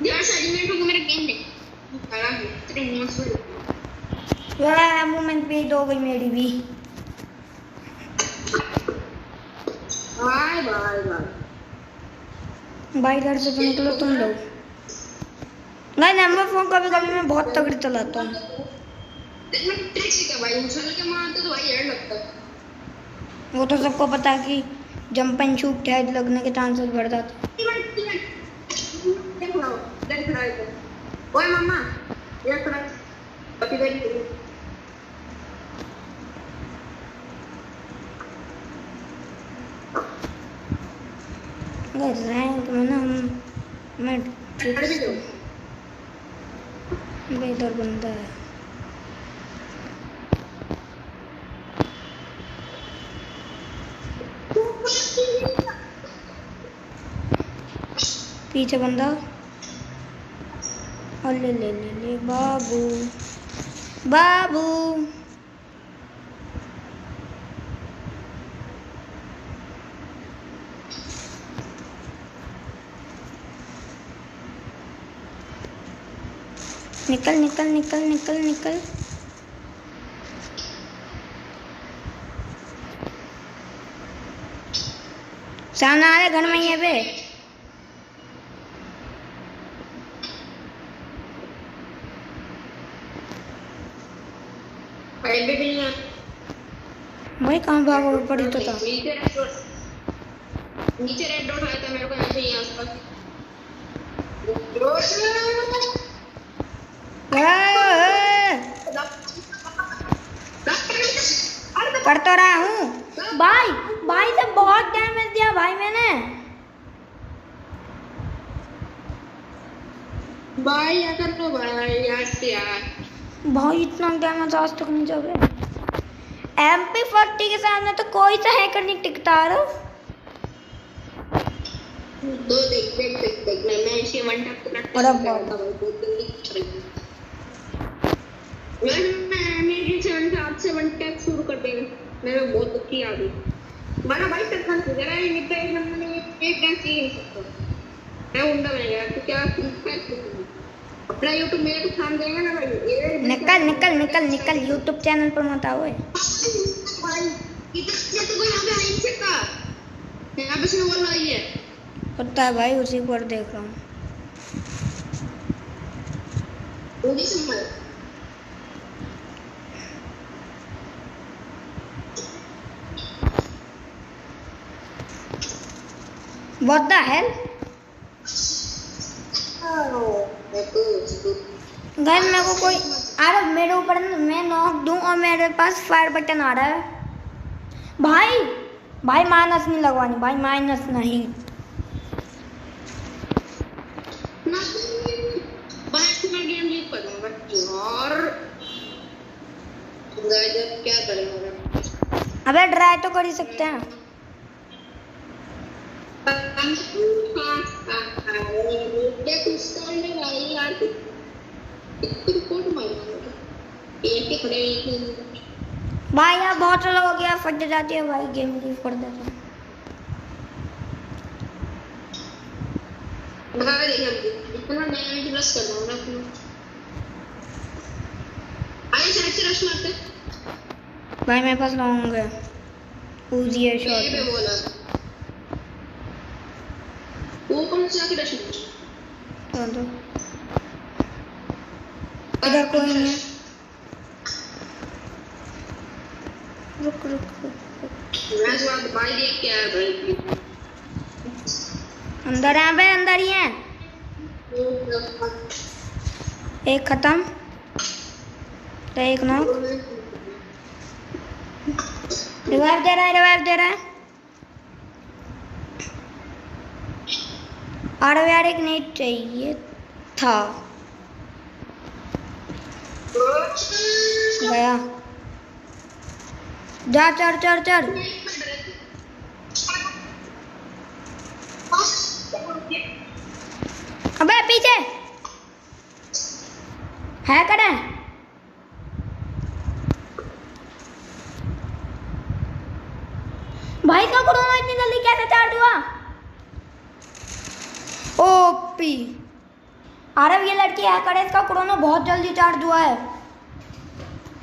यार सेगमेंट को मेरे गेम दे खराब है तेरे मुंह से यार मूवमेंट पे हो गई मेरी भी। बाय बाय बाय भाई घर से तो निकलो तुम लोग। नहीं नंबर फोन कभी कभी मैं बहुत तगड़ी चलाता हूँ। मैं ट्रिक सीखा भाई उछल के मारते तो भाई हेड लगता है वो तो सबको पता है कि जंप एंड शूट हेड लगने के चांसेस बढ़ जाते हैं। ओए मम्मा ये खड़ा पति गई रैंक में ना मैं इधर बंदा है। पीछे बंदा और ले बाबू बाबू निकल निकल निकल निकल निकल। सामने आ रहे घर में ही है बे। भाई कहाँ भागो पड़ी तो था। नीचे रेड डॉट आया था मेरे को ऐसे ही आसपास कर तो रहा हूँ भाई। भाई से बहुत डैमेज दिया भाई मैंने। भाई क्या कर लो भाई यार भाई इतना डैमेज आज तक नहीं जब MP40 के सामने तो कोई सा हैकर नहीं टिकता रहा। दो देख देख देख देख मैं इसे वन टैप पे करता अरे हूँ बाप। बहुत जल्दी कुछ रही मैं मेरी चैनल पे आज से वन टैप शुरू कर देंगे मेरे बहुत दुखी आ गई मारा भाई तक जरा ये निकल हमने एक डांस ही नहीं सकता मैं उंडा बन गया तो क्या अपना YouTube मेरे को थाम देगा ना भाई निकल निकल निकल निकल यूट्यूब चैनल पर मत आओ। भाई इधर तो कोई यहाँ पे आ नहीं सकता यहाँ पे से बोल रही है पता है भाई, उसी पर देख रहा हूँ। उन्हीं से मर What the hell? गाइस मेरे को कोई अरे मेरे ऊपर मैं नॉक दूं और मेरे पास फायर बटन आ रहा है। भाई भाई माइनस नहीं लगवानी, भाई माइनस नहीं। गेम जीत पाऊंगा और क्या करेंगे अबे ट्राई तो कर ही सकते हैं। भाई यार बहुत चलो हो गया, फट जाती है भाई, गेम लीव कर देता हूँ। भाई मेरे पास लाऊंगा उजी है शॉट। वो कौन सा की रश तो इधर कोई नहीं है। रुक रुक रुक मैं बात भाई देख के आया भाई अंदर है बे, अंदर ही है। एक खत्म तो एक नॉक। रिवाइव दे रहा है, रिवाइव दे रहा है। अरे यार एक नेट चाहिए था। गया जा, चढ़ चढ़ चढ़। अबे पीछे है कड़ा। भाई का कोरोना इतनी जल्दी कैसे चार्ज हुआ? ओपी। अरे ये लड़की हैकर है, इसका कोरोना बहुत जल्दी चार्ज हुआ है।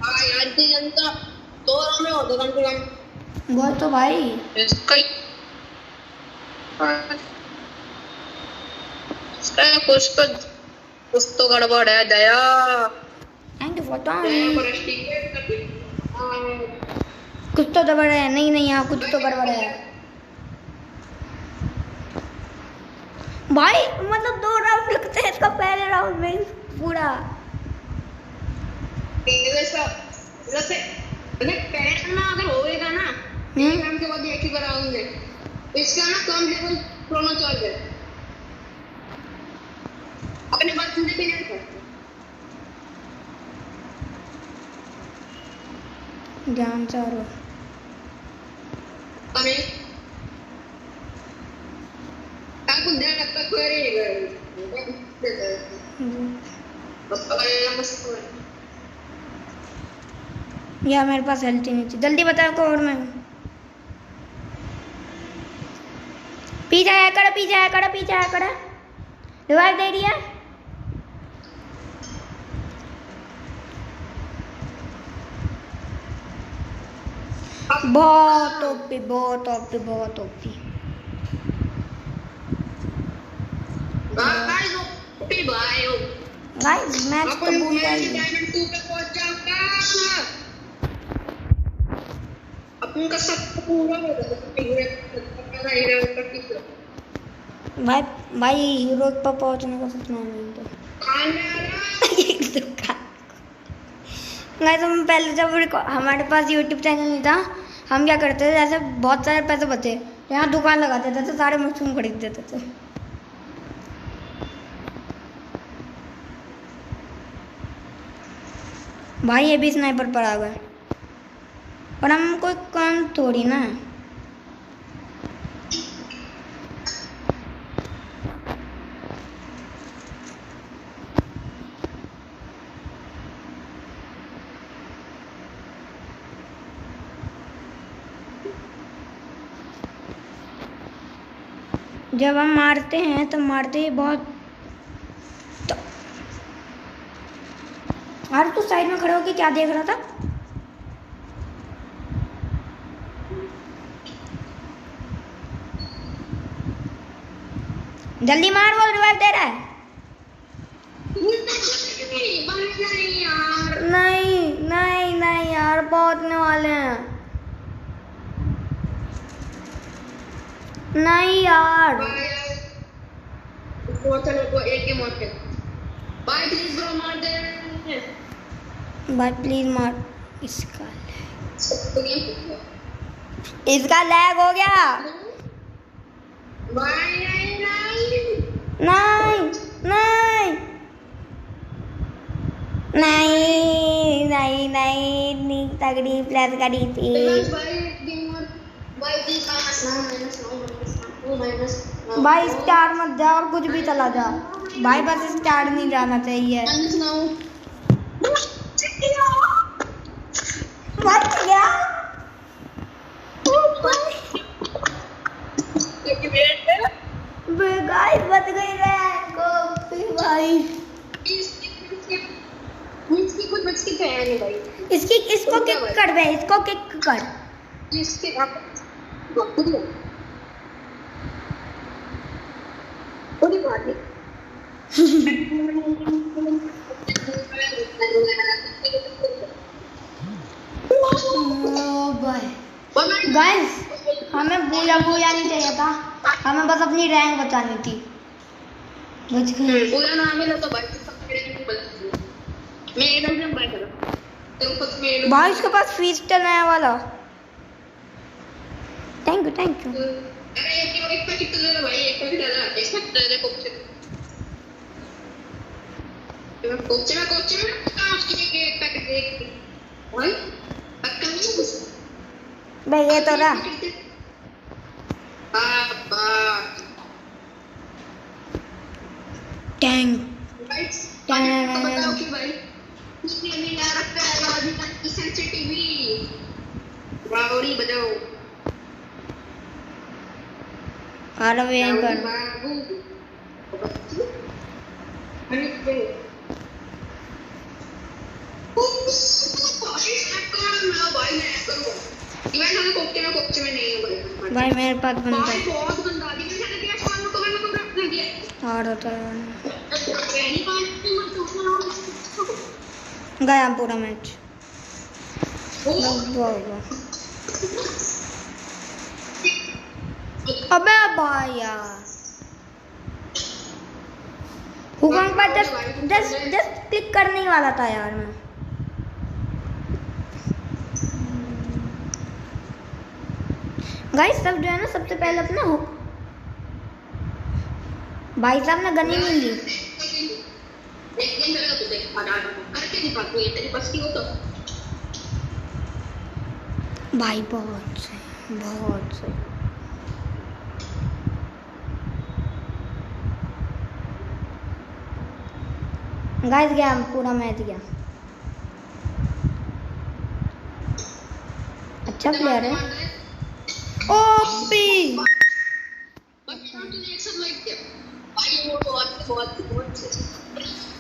हां यार इतनी जनता 2 राउंड में होता कम से कम। बोल तो भाई इसका कुछ तो गड़बड़ है Daya. Thank you for Daya time. पर स्टिक कुछ तो गड़बड़ है। नहीं नहीं यहाँ कुछ तो गड़बड़ है भाई। मतलब 2 राउंड लगते हैं इसका, पहले राउंड में पूरा। जैसे पैरेंट में अगर होएगा ना एक राउंड के बाद एक ही राउंड है इसका ना कम लेवल प्रोनो चार्ज है अपने बात सुनते भी नहीं करते। ध्यान से और हमें आपको ध्यान रखता करेगा यार मेरे पास हेल्थ ही नहीं थी। जल्दी बताओ कोड में। पीछे है कड़ा, पीछे है कड़ा, पीछे है कड़ा। रिवाइव दे रही है। बहुत ओपी, बहुत ओपी, बहुत ओपी। गाइस मैच तो भूल गई। अपन का सब पूरा हो भाई भाई हीरो पर पहुंचने का सपना नहीं था। गाइस हम पहले जब हमारे पास यूट्यूब चैनल नहीं था, हम क्या करते थे, जैसे बहुत सारे पैसे बचे यहाँ दुकान लगाते थे तो सारे मशरूम खरीद देते थे। भाई ये भी स्नाइपर पर आ गए, पर हम कोई काम थोड़ी ना है। जब हम मारते हैं तो मारते ही बहुत तो... यार तू साइड में खड़े होके क्या देख रहा था? जल्दी मार, वो रिवाइव दे रहा है। नहीं नहीं नहीं यार, पहुंचने वाले हैं। नहीं यार, भाई प्लीज मार। इसका लैग हो गया। नहीं नहीं नहीं नहीं नहीं, तगड़ी प्लस करी थी भाई। स्टार मत जा और कुछ भी चला जा भाई, बस स्टार नहीं जाना चाहिए। मत गया गाइस, बच गई भाई। इसको किक कर बे, इसको किक कर। गाइस, हमें बूया बूया नहीं चाहिए था, हमें बस अपनी रैंक बचानी थी। बच गई। बूया ना मिला तो मैं एकदम से बाय करो तो भाई इसके पास फीस्टल नया वाला। Thank you thank you. अरे एक पैकेट तो ले लो भाई, एक पैकेट डाला, एक पैकेट दे दे कोपचे में काम की एक पैकेट दे भाई। अक्का नहीं कुछ भाई ये तो रहा। टैंक बताओ कि भाई इसने नहीं आ रखा है अभी तक की सेंसिटिविटी। बावड़ी बजाओ। आ रहा है यहीं पर। भाई मेरे पास बंदा है। और होता है गया पूरा मैच। अबे भाई यार, हुकम पर जस्ट क्लिक करने ही वाला था यार मैं। गाइस सब जो है ना, सबसे पहले अपना भाई साहब ने गन ही नहीं ली। भाई बहुत सही, बहुत सही। गाइस गया पूरा मैच गया। अच्छा प्लेयर है। ओपी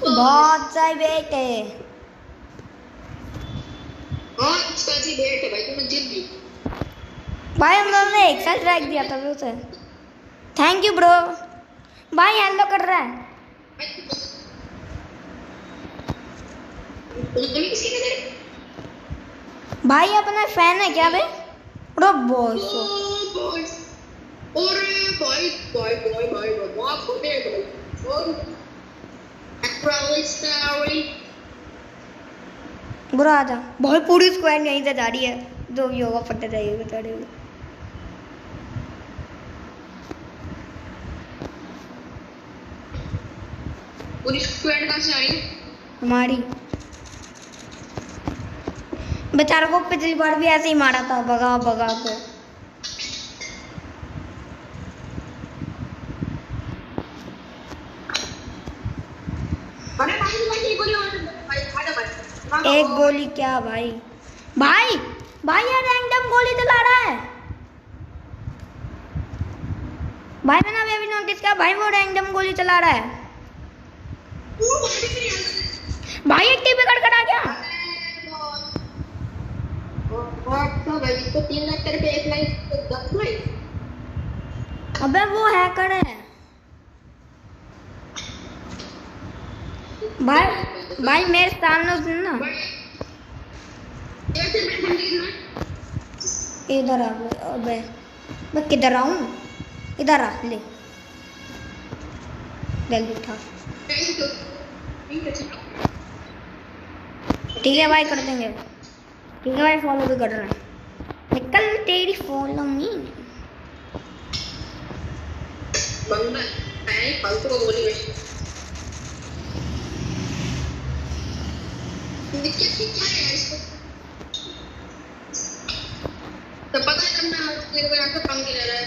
बहुत सही बेटे। भाई हम दोनों ने एक साथ ट्रैक दिया था उसे। Thank you bro. भाई हेलो कर रहा है भाई, अपना फैन है क्या बे? ब्रो बॉस बुरा आ जा भाई। पूरी स्क्वाड यहीं से जा रही है, जो भी होगा पता जाइएगा चढ़ेगा। पूरी स्क्वाड कहाँ से आ रही है? हमारी। बेचारा को पिछली बार भी ऐसे ही मारा था, भगा भगा को। एक गोली क्या भाई? भाई भाई यार रैंडम गोली चला रहा है भाई मैंने अभी नोटिस किया भाई वो रैंडम गोली चला रहा है। भाई एक टीपी कट आ गया। तो भाई इसको 3 लाख करके 1 लाख 10 लाख। अबे वो हैकर है भाई। भाई मेरे सामने उसने ना इधर आ। अबे मैं किधर आऊं? इधर आ ले जल्दी उठा। ठीक है भाई कर देंगे। ठीक है भाई फॉलो भी कर रहे हैं। निकल तेरी फॉलो मी। बंदा है फालतू को गोली में दिक्कत क्या है इसको तो पता है जब मैं तेरे को यहाँ से पंगे ले रहा है।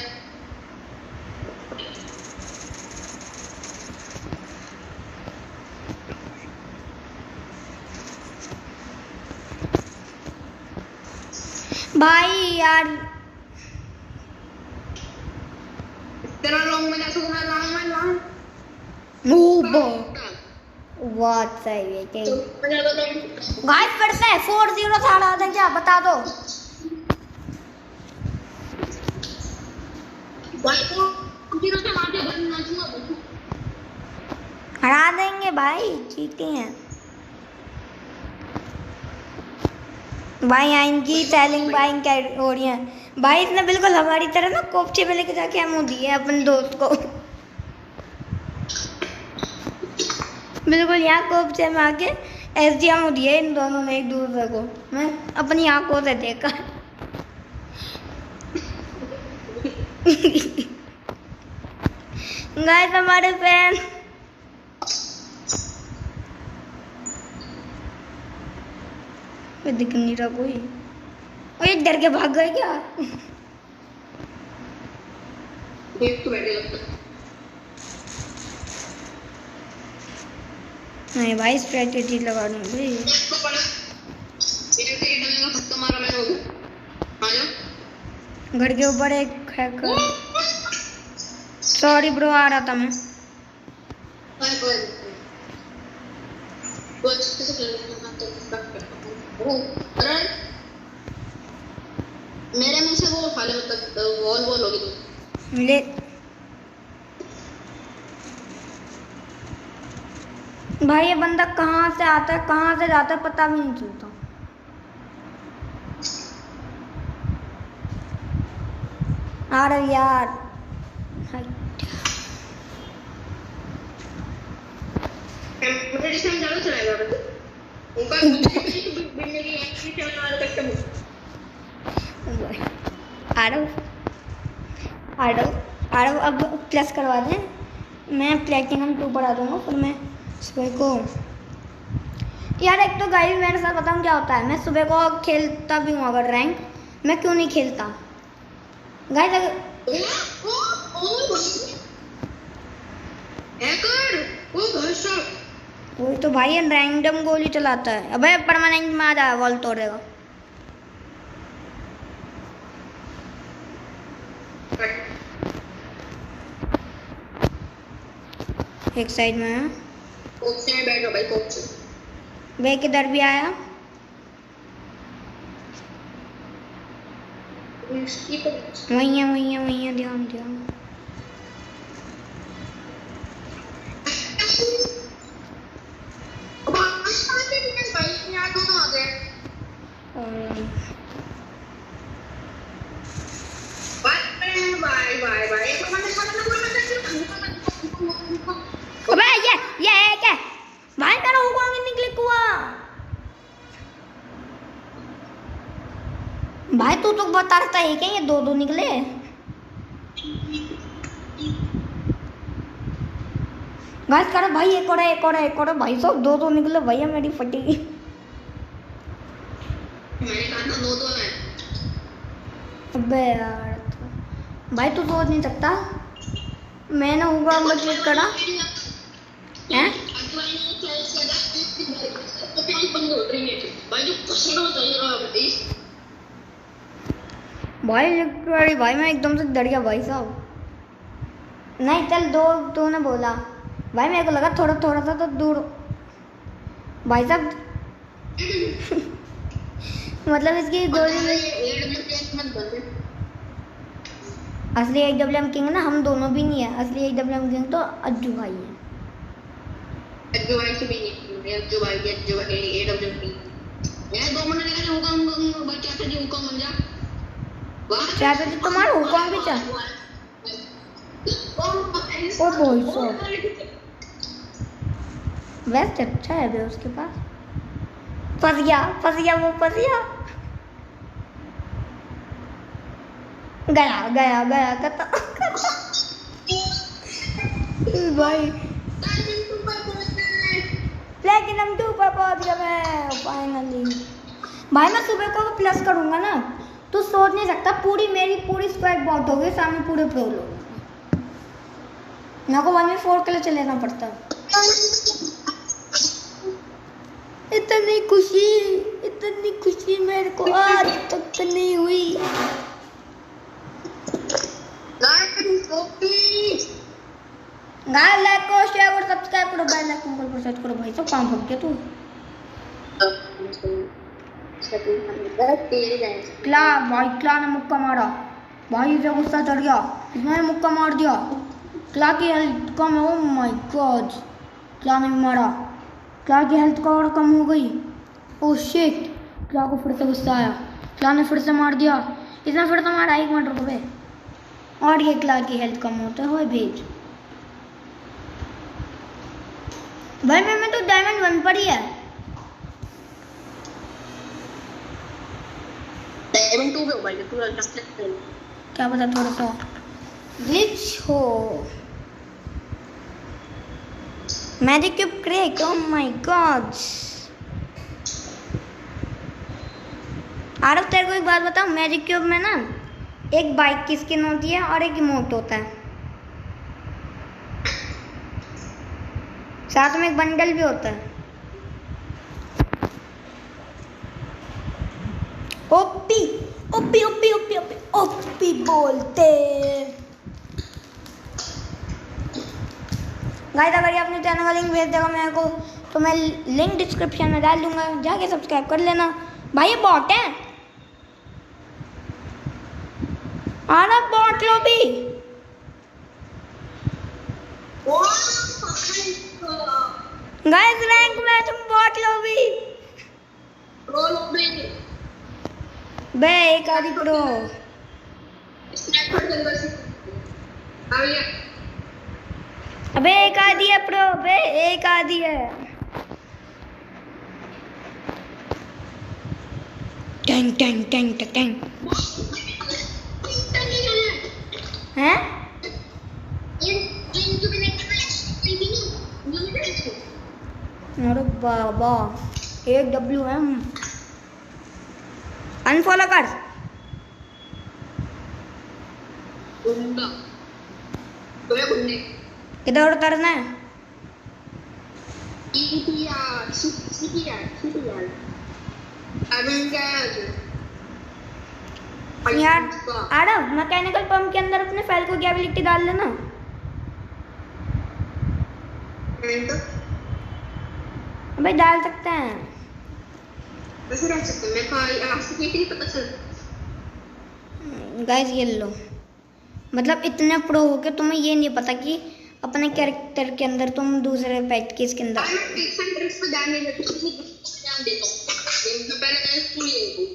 भाई यार तेरा लॉन्ग में ऐसा होना लॉन्ग बहुत सही है तो मजा तो गाइस फिर से 4-0 से हरा दें क्या बता दो। भाई को तीनों से मारते बन नाचूंगा हरा देंगे भाई जीते हैं भाई। आएंगी सेलिंग बाइंग क्या हो रही है भाई। इसने बिल्कुल हमारी तरह ना कोपचे में लेके जाके हम दिए अपने दोस्त को। बिल्कुल यहाँ कोपचे में आके एसडीएम दिए इन दोनों ने एक दूसरे को। मैं अपनी आंखों से देखा। गाइस हमारे फैन दिख नहीं रहा कोई। ओए डर के भाग गए क्या? एक तो बैठे लगता नहीं भाई स्ट्रेटेजी लगा दूं भाई। इसको पड़ा मेरे से डलेगा फटका मारा मैंने उसे आ जा घर के ऊपर एक हैकर। सॉरी ब्रो आ रहा था मैं। कोई वो अच्छे से खेल रहा तो बैक करता हूं। अरे मेरे मुंह से वो उठा ले मतलब वॉल वॉल होगी तो ले भाई ये बंदा कहाँ से आता है कहाँ से जाता है पता भी नहीं चलता। अरे यार मुझे जिसमें ज़्यादा चलाएगा उनका बिल्डिंग की एक्टिविटी चलने वाला कस्टमर आड़ो अब प्लस करवा दें। मैं प्लेटिनम 2 बढ़ा दूंगा फिर मैं सुबह को यार एक तो गाइस मेरे साथ बताऊँ क्या होता है। मैं सुबह को खेलता भी हूँ अगर रैंक मैं क्यों नहीं खेलता गाइस अगर वही तो भाई रैंडम गोली चलाता है। अबे परमानेंट में आ जाए वॉल तोड़ेगा। एक साइड में है कोच में बैठ जाओ भाई कोच बे किधर भी आया। वही है ध्यान ध्यान। अबे ये क्या भाई मेरा हुआ नहीं क्लिक हुआ। भाई तू तो बता रहा है क्या ये 2-2 निकले। गाइस करो भाई एक और भाई सब 2-2 निकले भैया मेरी फटी गई। मैंने कहा था 2-2 है। अबे यार भाई तू सोच नहीं सकता मैंने होगा मैं क्लिक करा हैं। भाई लिटरली भाई मैं एकदम से डर गया भाई साहब। नहीं चल दो, तूने बोला भाई, मेरे को लगा थोड़ा थोड़ा सा तो दूर भाई साहब। मतलब इसकी गोली में असली AWM किंग ना हम दोनों भी नहीं है, असली AWM किंग तो अज्जू भाई है। अज्जू भाई से भी नहीं, अज्जू भाई AWM किंग यार 2 मिनट लगे हुकम भाई चाचा जी हुकम बन जा चाचा जी तुम्हारा हुकम भी चल। ओ भाई साहब वेस्ट अच्छा है बे उसके पास। फंस गया वो फंस गया। गया भाई लेकिन हम 2 पर पहुंच गए फाइनली। भाई मैं सुबह को प्लस करूंगा ना तो सोच नहीं सकता, मेरी पूरी स्क्वाड बॉट हो गई, सामने पूरे प्रो लोग। मेरे को 1v4 के लिए चलेना पड़ता है। इतनी खुशी मेरे को आज तक नहीं हुई। लाइक करो, शेयर और सब्सक्राइब करो, बेल आइकन पर सेट करो। भाई सब काम हो गया तू क्ला ने मुक्का मारा भाई, इसे गुस्सा चढ़ गया, इसने मुक्का मार दिया। क्ला की हेल्थ कम है। ओह माय गॉड, क्ला ने मारा, क्ला की हेल्थ का और कम हो गई। ओह शिट, क्ला को फिर से गुस्सा आया, क्ला ने फिर से मार दिया, इसने फिर से मारा। 1 मिनट रुको बे, और ये क्ला की हेल्थ कम होते हुए भेज। भाई मैं तो डायमंड 1 पर ही है। डायमंड 2 पे हो भाई, तू क्या पता थोड़ा सा ग्लिच हो। Magic cube crack, oh my God. Aarav तेरे को एक बात बताऊं, मैजिक क्यूब में ना एक बाइक की स्किन होती है और एक इमोट होता है, साथ में एक बंडल भी होता है। OP OP OP OP OP OP बोलते। गाइस अगर ये अपने चैनल का लिंक भेज देगा मेरे को तो मैं लिंक डिस्क्रिप्शन में डाल दूंगा, जाके सब्सक्राइब कर लेना। भाई ये बॉट है, आना बॉट लो भी। गाइस रैंक में तुम बॉट लो भी बे, एक आदि प्रो। अबे एक आदि है प्रो बे, एक आदि है। टैंक टैंक टैंक टैंक हैं? अरे बाबा, AWM अनफॉलो कर। किधर उतरना है? यार आरव मैकेनिकल पंप के अंदर अपने फाइल को एबिलिटी डाल लेना। भाई डाल सकते हैं, वैसे रह सकते हैं। मैं आपसे नहीं पता चल। गाइस ये लो, मतलब इतने प्रो हो के तुम्हें ये नहीं पता कि अपने कैरेक्टर के अंदर तुम दूसरे पेट की स्किन डाल। मैं टिप्स एंड ट्रिक्स पे ध्यान नहीं देता, किसी ध्यान देता हूं। गेम से पहले मैं स्कूल गई हूं।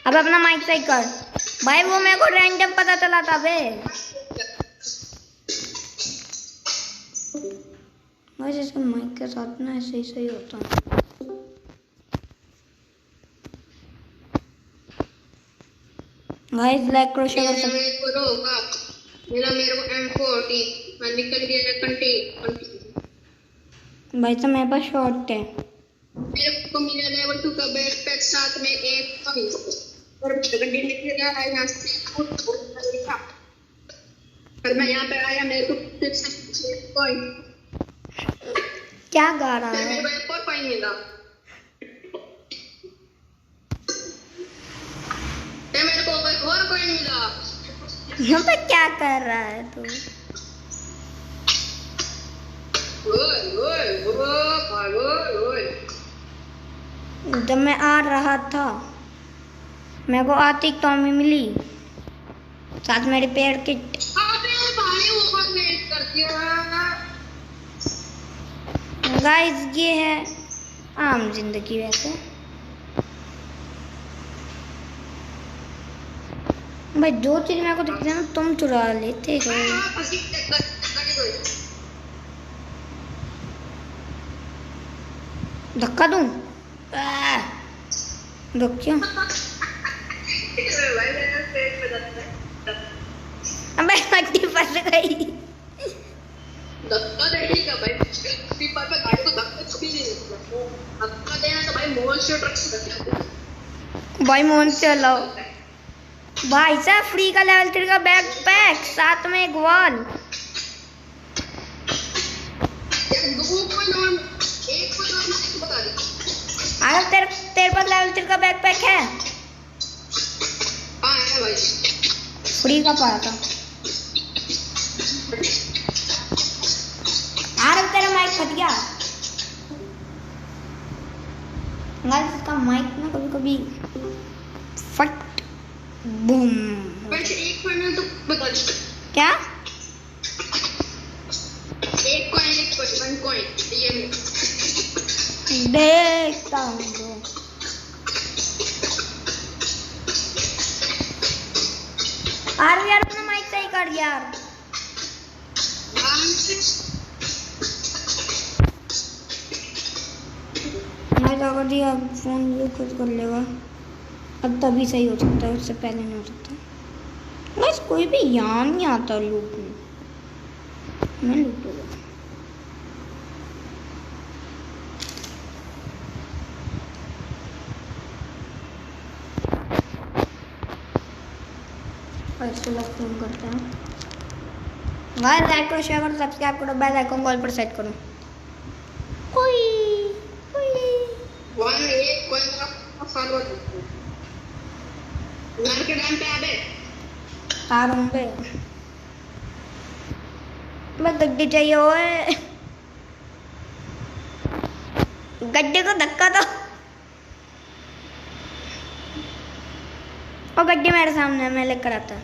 अब अपना माइक सही कर भाई, वो मेरे को रैंडम पता चला था बे। गाइस इसके माइक के साथ ना ऐसे ही सही होता है। गाइस लाइक करो, शेयर करो। मेरे को M40 मैं निकल गया कंटेन। भाई तो मेरे पास शॉट है। मेरे को मिला लेवल 2 का बैकपैक, साथ में एक और कंटेन निकल गया है यहां से। और मैं यहां पे आया, मेरे को 6 पॉइंट क्या गा रहा है? मेरे को एक और पॉइंट मिला। मेरे को और कोई नहीं मिला। यहाँ पे क्या कर रहा है तू? ओए ओए ओए भागो ओए। जब मैं आ रहा था मेरे को आती टॉमी मिली साथ में रिपेयर किट। अबे भाई वो बहुत लेट कर दिया। गाइस ये है आम जिंदगी वैसे। भाई जो चीज मेरे को दिखती है ना तुम चुरा लेते हो। धक्का दूं? रुक क्यों? अबे मट्टी फंस गई। धक्का देने का भाई पीपल पे गाड़ी को धक्का छुपी नहीं देता। धक्का देना तो भाई मॉन्स्टर ट्रक से कर। भाई मोहन चलाओ भाई साहब। फ्री का लेवल 3 का बैकपैक साथ में एक वॉल। यार दो कोई नाम एक कोई नाम मुझे बता दे। अगर तेरे पास लेवल 3 का बैकपैक है? हाँ है भाई। फ्री का पाया था। अरे तेरा माइक फट गया। गाइस इसका माइक ना कभी कभी फट बूम। वैसे एक फाइनल तो बता दे। क्या? एक कॉइन 1 कॉइन ये देखता हूँ ब्रो। अरे यार अपना माइक सही कर यार। मैं क्या कर दिया फोन ये खुद कर लेगा। अब तभी सही हो सकता है उससे पहले नहीं हो सकता। बस कोई भी याद नहीं आता लूट में। मैं लूटूंगा। ऐसे लोग फोन करते हैं। गाइस लाइक करो शेयर करो सब्सक्राइब करो बेल आइकन कॉल पर सेट करो। ओई ओई वन एक कॉइन का फॉलो घर के डैम पे आबे आ रहा हूँ बे। मैं गड्डी चाहिए ओए। गड्ढे को धक्का दो। और गड्डी मेरे सामने है, मैं लेकर आता।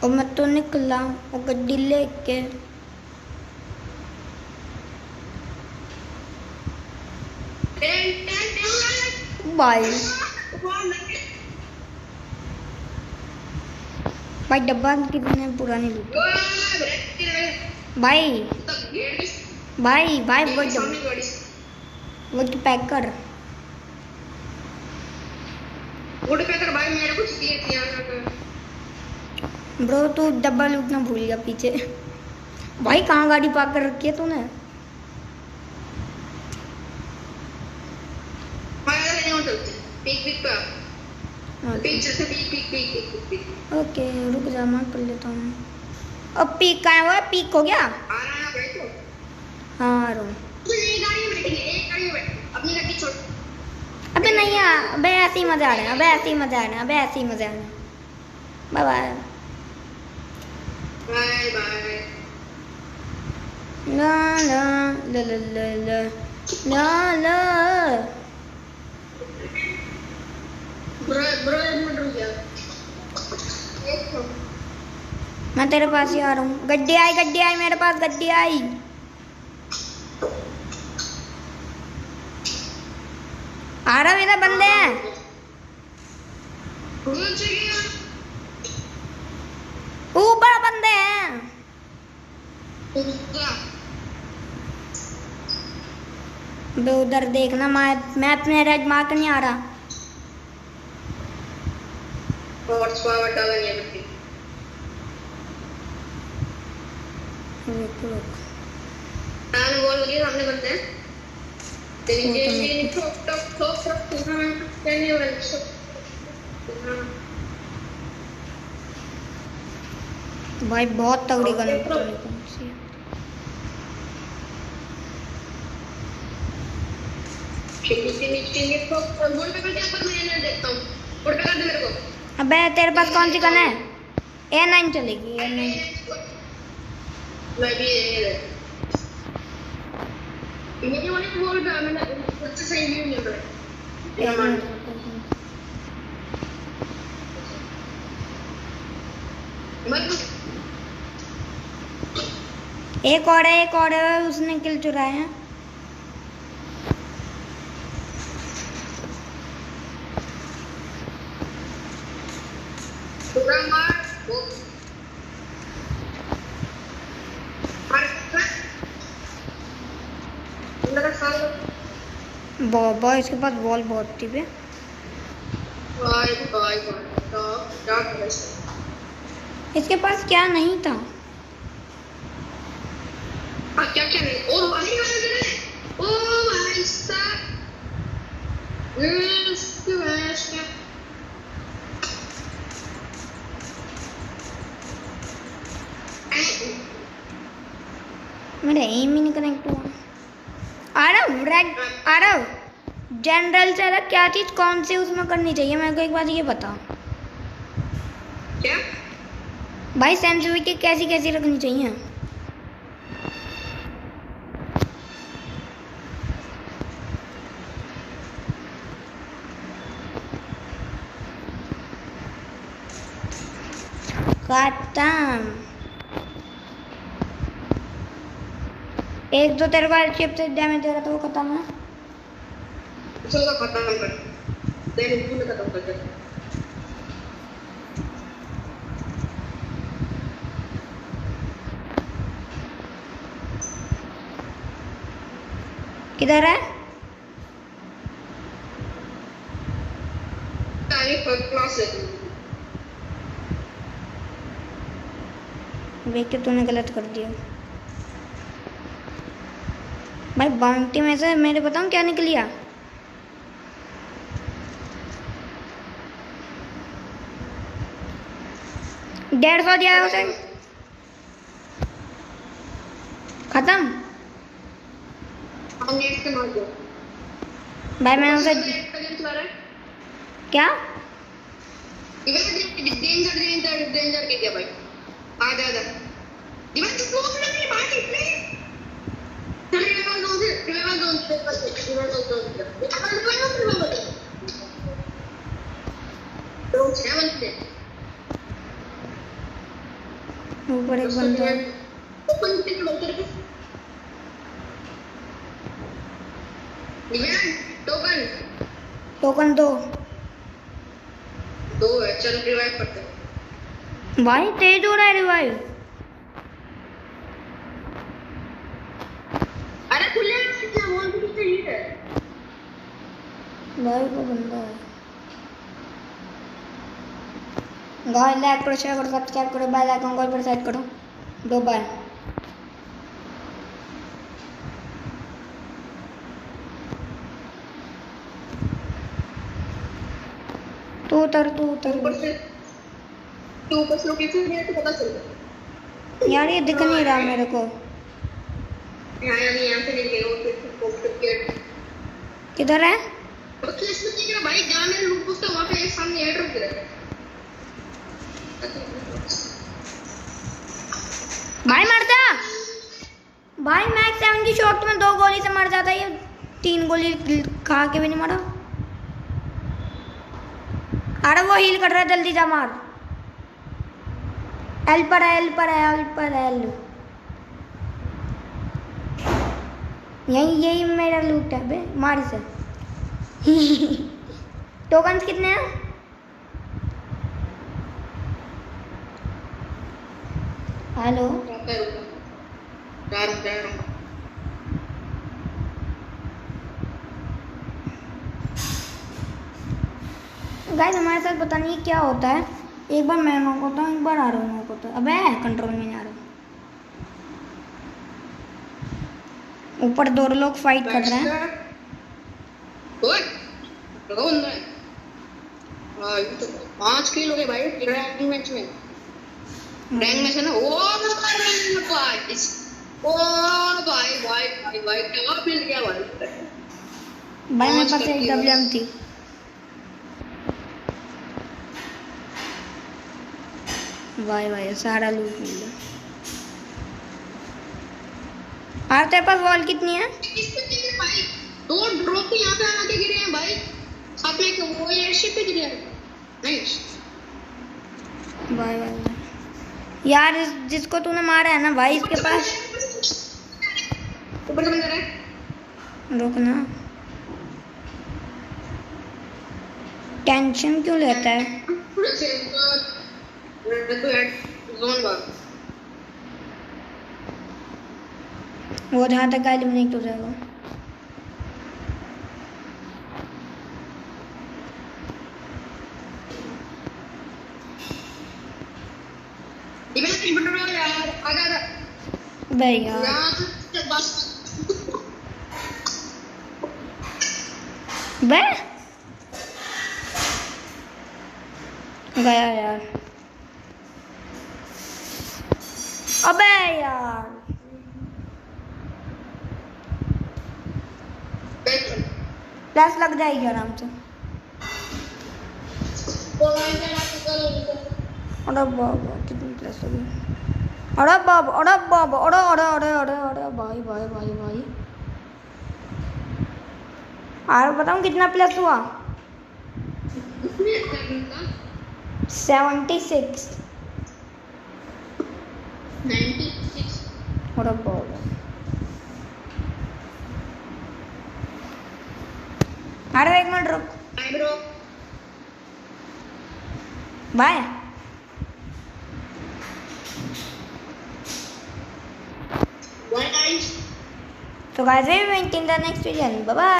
और मैं तो निकला और गड्डी लेके। भाई भाई डब्बा कितने पुरानी लूट। भाई भाई भाई वो पैक कर। वुड पैकर भाई मेरे कुछ दिए थे ब्रो तू डब्बा लूटना भूल गया पीछे। भाई कहाँ गाड़ी पार्क कर रखी है तूने? ओके रुक जा मैं कर लेता हूँ। अब पीक कहाँ है? वो पीक हो गया। हाँ आ रहा हूँ। अबे नहीं यार अबे ऐसे ही मजा आ रहा है। अबे ऐसे ही मजा आ रहा है। अबे ऐसे ही मजा आ रहा है। Bye bye bye bye. ला ला ला ला ला ला ला। ब्रो ब्रो एक मिनट रुक जा। मैं तेरे पास ही आ रहा हूँ। गड्डी आई मेरे पास गड्डी आई। आ रहा हूँ इधर बंदे हैं। ऊपर बंदे हैं। बे उधर देखना मैप में रेड मार्क नहीं आ रहा। हॉर्स पावर डाला नहीं है। रुक रुक कान बोल लगे सामने बंदे हैं। तेरी ये ठोक ठोक ठोक ठोक टूर्नामेंट करने वाले भाई बहुत तगड़ी गन है। चिल्ली तो गोल पे करके पर मैं देखता हूँ गोल पे कर दे मेरे को। अबे तेरे पास कौन सी गन है? A9 चलेगी, A9। मैं भी मेरी वाली गोल पे मैंने अच्छे से ही नहीं कर एक और है, उसने किल चुराया है। बॉय इसके पास बॉल बहुत थी बे। इसके पास क्या नहीं था? क्या क्या नहीं? ओ भाई ओ भाई साहब मेरा एम ही नहीं कनेक्ट हुआ। आरव जनरल से अलग क्या चीज कौन सी उसमें करनी चाहिए मेरे को एक बात ये बता। क्या भाई सेंसिटिविटी कैसी कैसी रखनी चाहिए? खत्म। एक दो तेरे को चिप से डैमेज दे रहा था वो खत्म है। चलो खत्म कर दे तूने खत्म कर दे। किधर है? क्लास है देख के तूने गलत कर दिया भाई। बाउंटी में से मेरे बताऊं क्या निकलिया? $150 दिया है उसे। खत्म भाई। मैंने उसे क्या डेंजर के दिया भाई। आ जा जा दिमाग तो क्लोज नहीं भाई प्लीज रिवाइवल दो ऊपर एक बंदा है। टोकन दो है चल रिवाइव करते हैं। भाई तेज हो रहा है रिवाइव। अरे खुले क्या बोल भी सही है भाई वो बंदा है। गाइस लाइक करो, शेयर करो, सब्सक्राइब करो, बेल आइकन को पर सेट करो। दो बार तू उतर ऊपर से लोकेशन नहीं है तो पता चलता यार। ये दिख नहीं रहा मेरे को। यहाँ से नहीं गए किधर है? ओके इसमें क्या है भाई जहाँ मैंने लूट पोस्ट वहाँ पे एक सामने एयर ड्रॉप गिरा है। भाई मर जा भाई। मैक्स 7 की शॉट में 2 गोली से मर जाता है ये। 3 गोली खा के भी नहीं मरा। अरे वो हील कर रहा है, जल्दी जा मार। एल पर एल यही मेरा लूट है बे। मार इसे। टोकन्स कितने हैं? हेलो गाइस हमारे साथ पता नहीं क्या होता है। एक बार मैं नॉक होता हूँ, एक बार आ रहा हूँ नॉक होता है। अबे कंट्रोल में नहीं आ रहा। ऊपर 2 लोग फाइट कर रहे हैं। ये तो 5 किल हो गए भाई रैंक मैच में। रैंक में से ना ओ भाई क्या मिल गया भाई। भाई मेरे पास एक WM थी। भाई सारा लूट मिल गया। और तेरे पास वॉल कितनी है? किससे गिरे भाई? दो ड्रॉप यहाँ पे आके गिरे हैं भाई। साथ में एक वो एयरशिप पे गिरे हैं। नाइस। भाई यार जिसको तूने मारा है ना भाई इसके पास ऊपर से बंद कर रहा है। रुकना। टेंशन क्यों लेता है? वो जहाँ तक एलिमिनेट हो जाएगा। भाई यार बे गया यार। अबे यार प्लस लग जाएगी आराम से। अरे बाबा कितनी प्लस लगी। अरे बाबा अरे बाबा अरे अरे अरे अरे अरे भाई और बताऊँ कितना प्लस हुआ? 76। अरे बाबा अरे एक मिनट रुक bye. So guys, we will meet in the next video. Bye bye.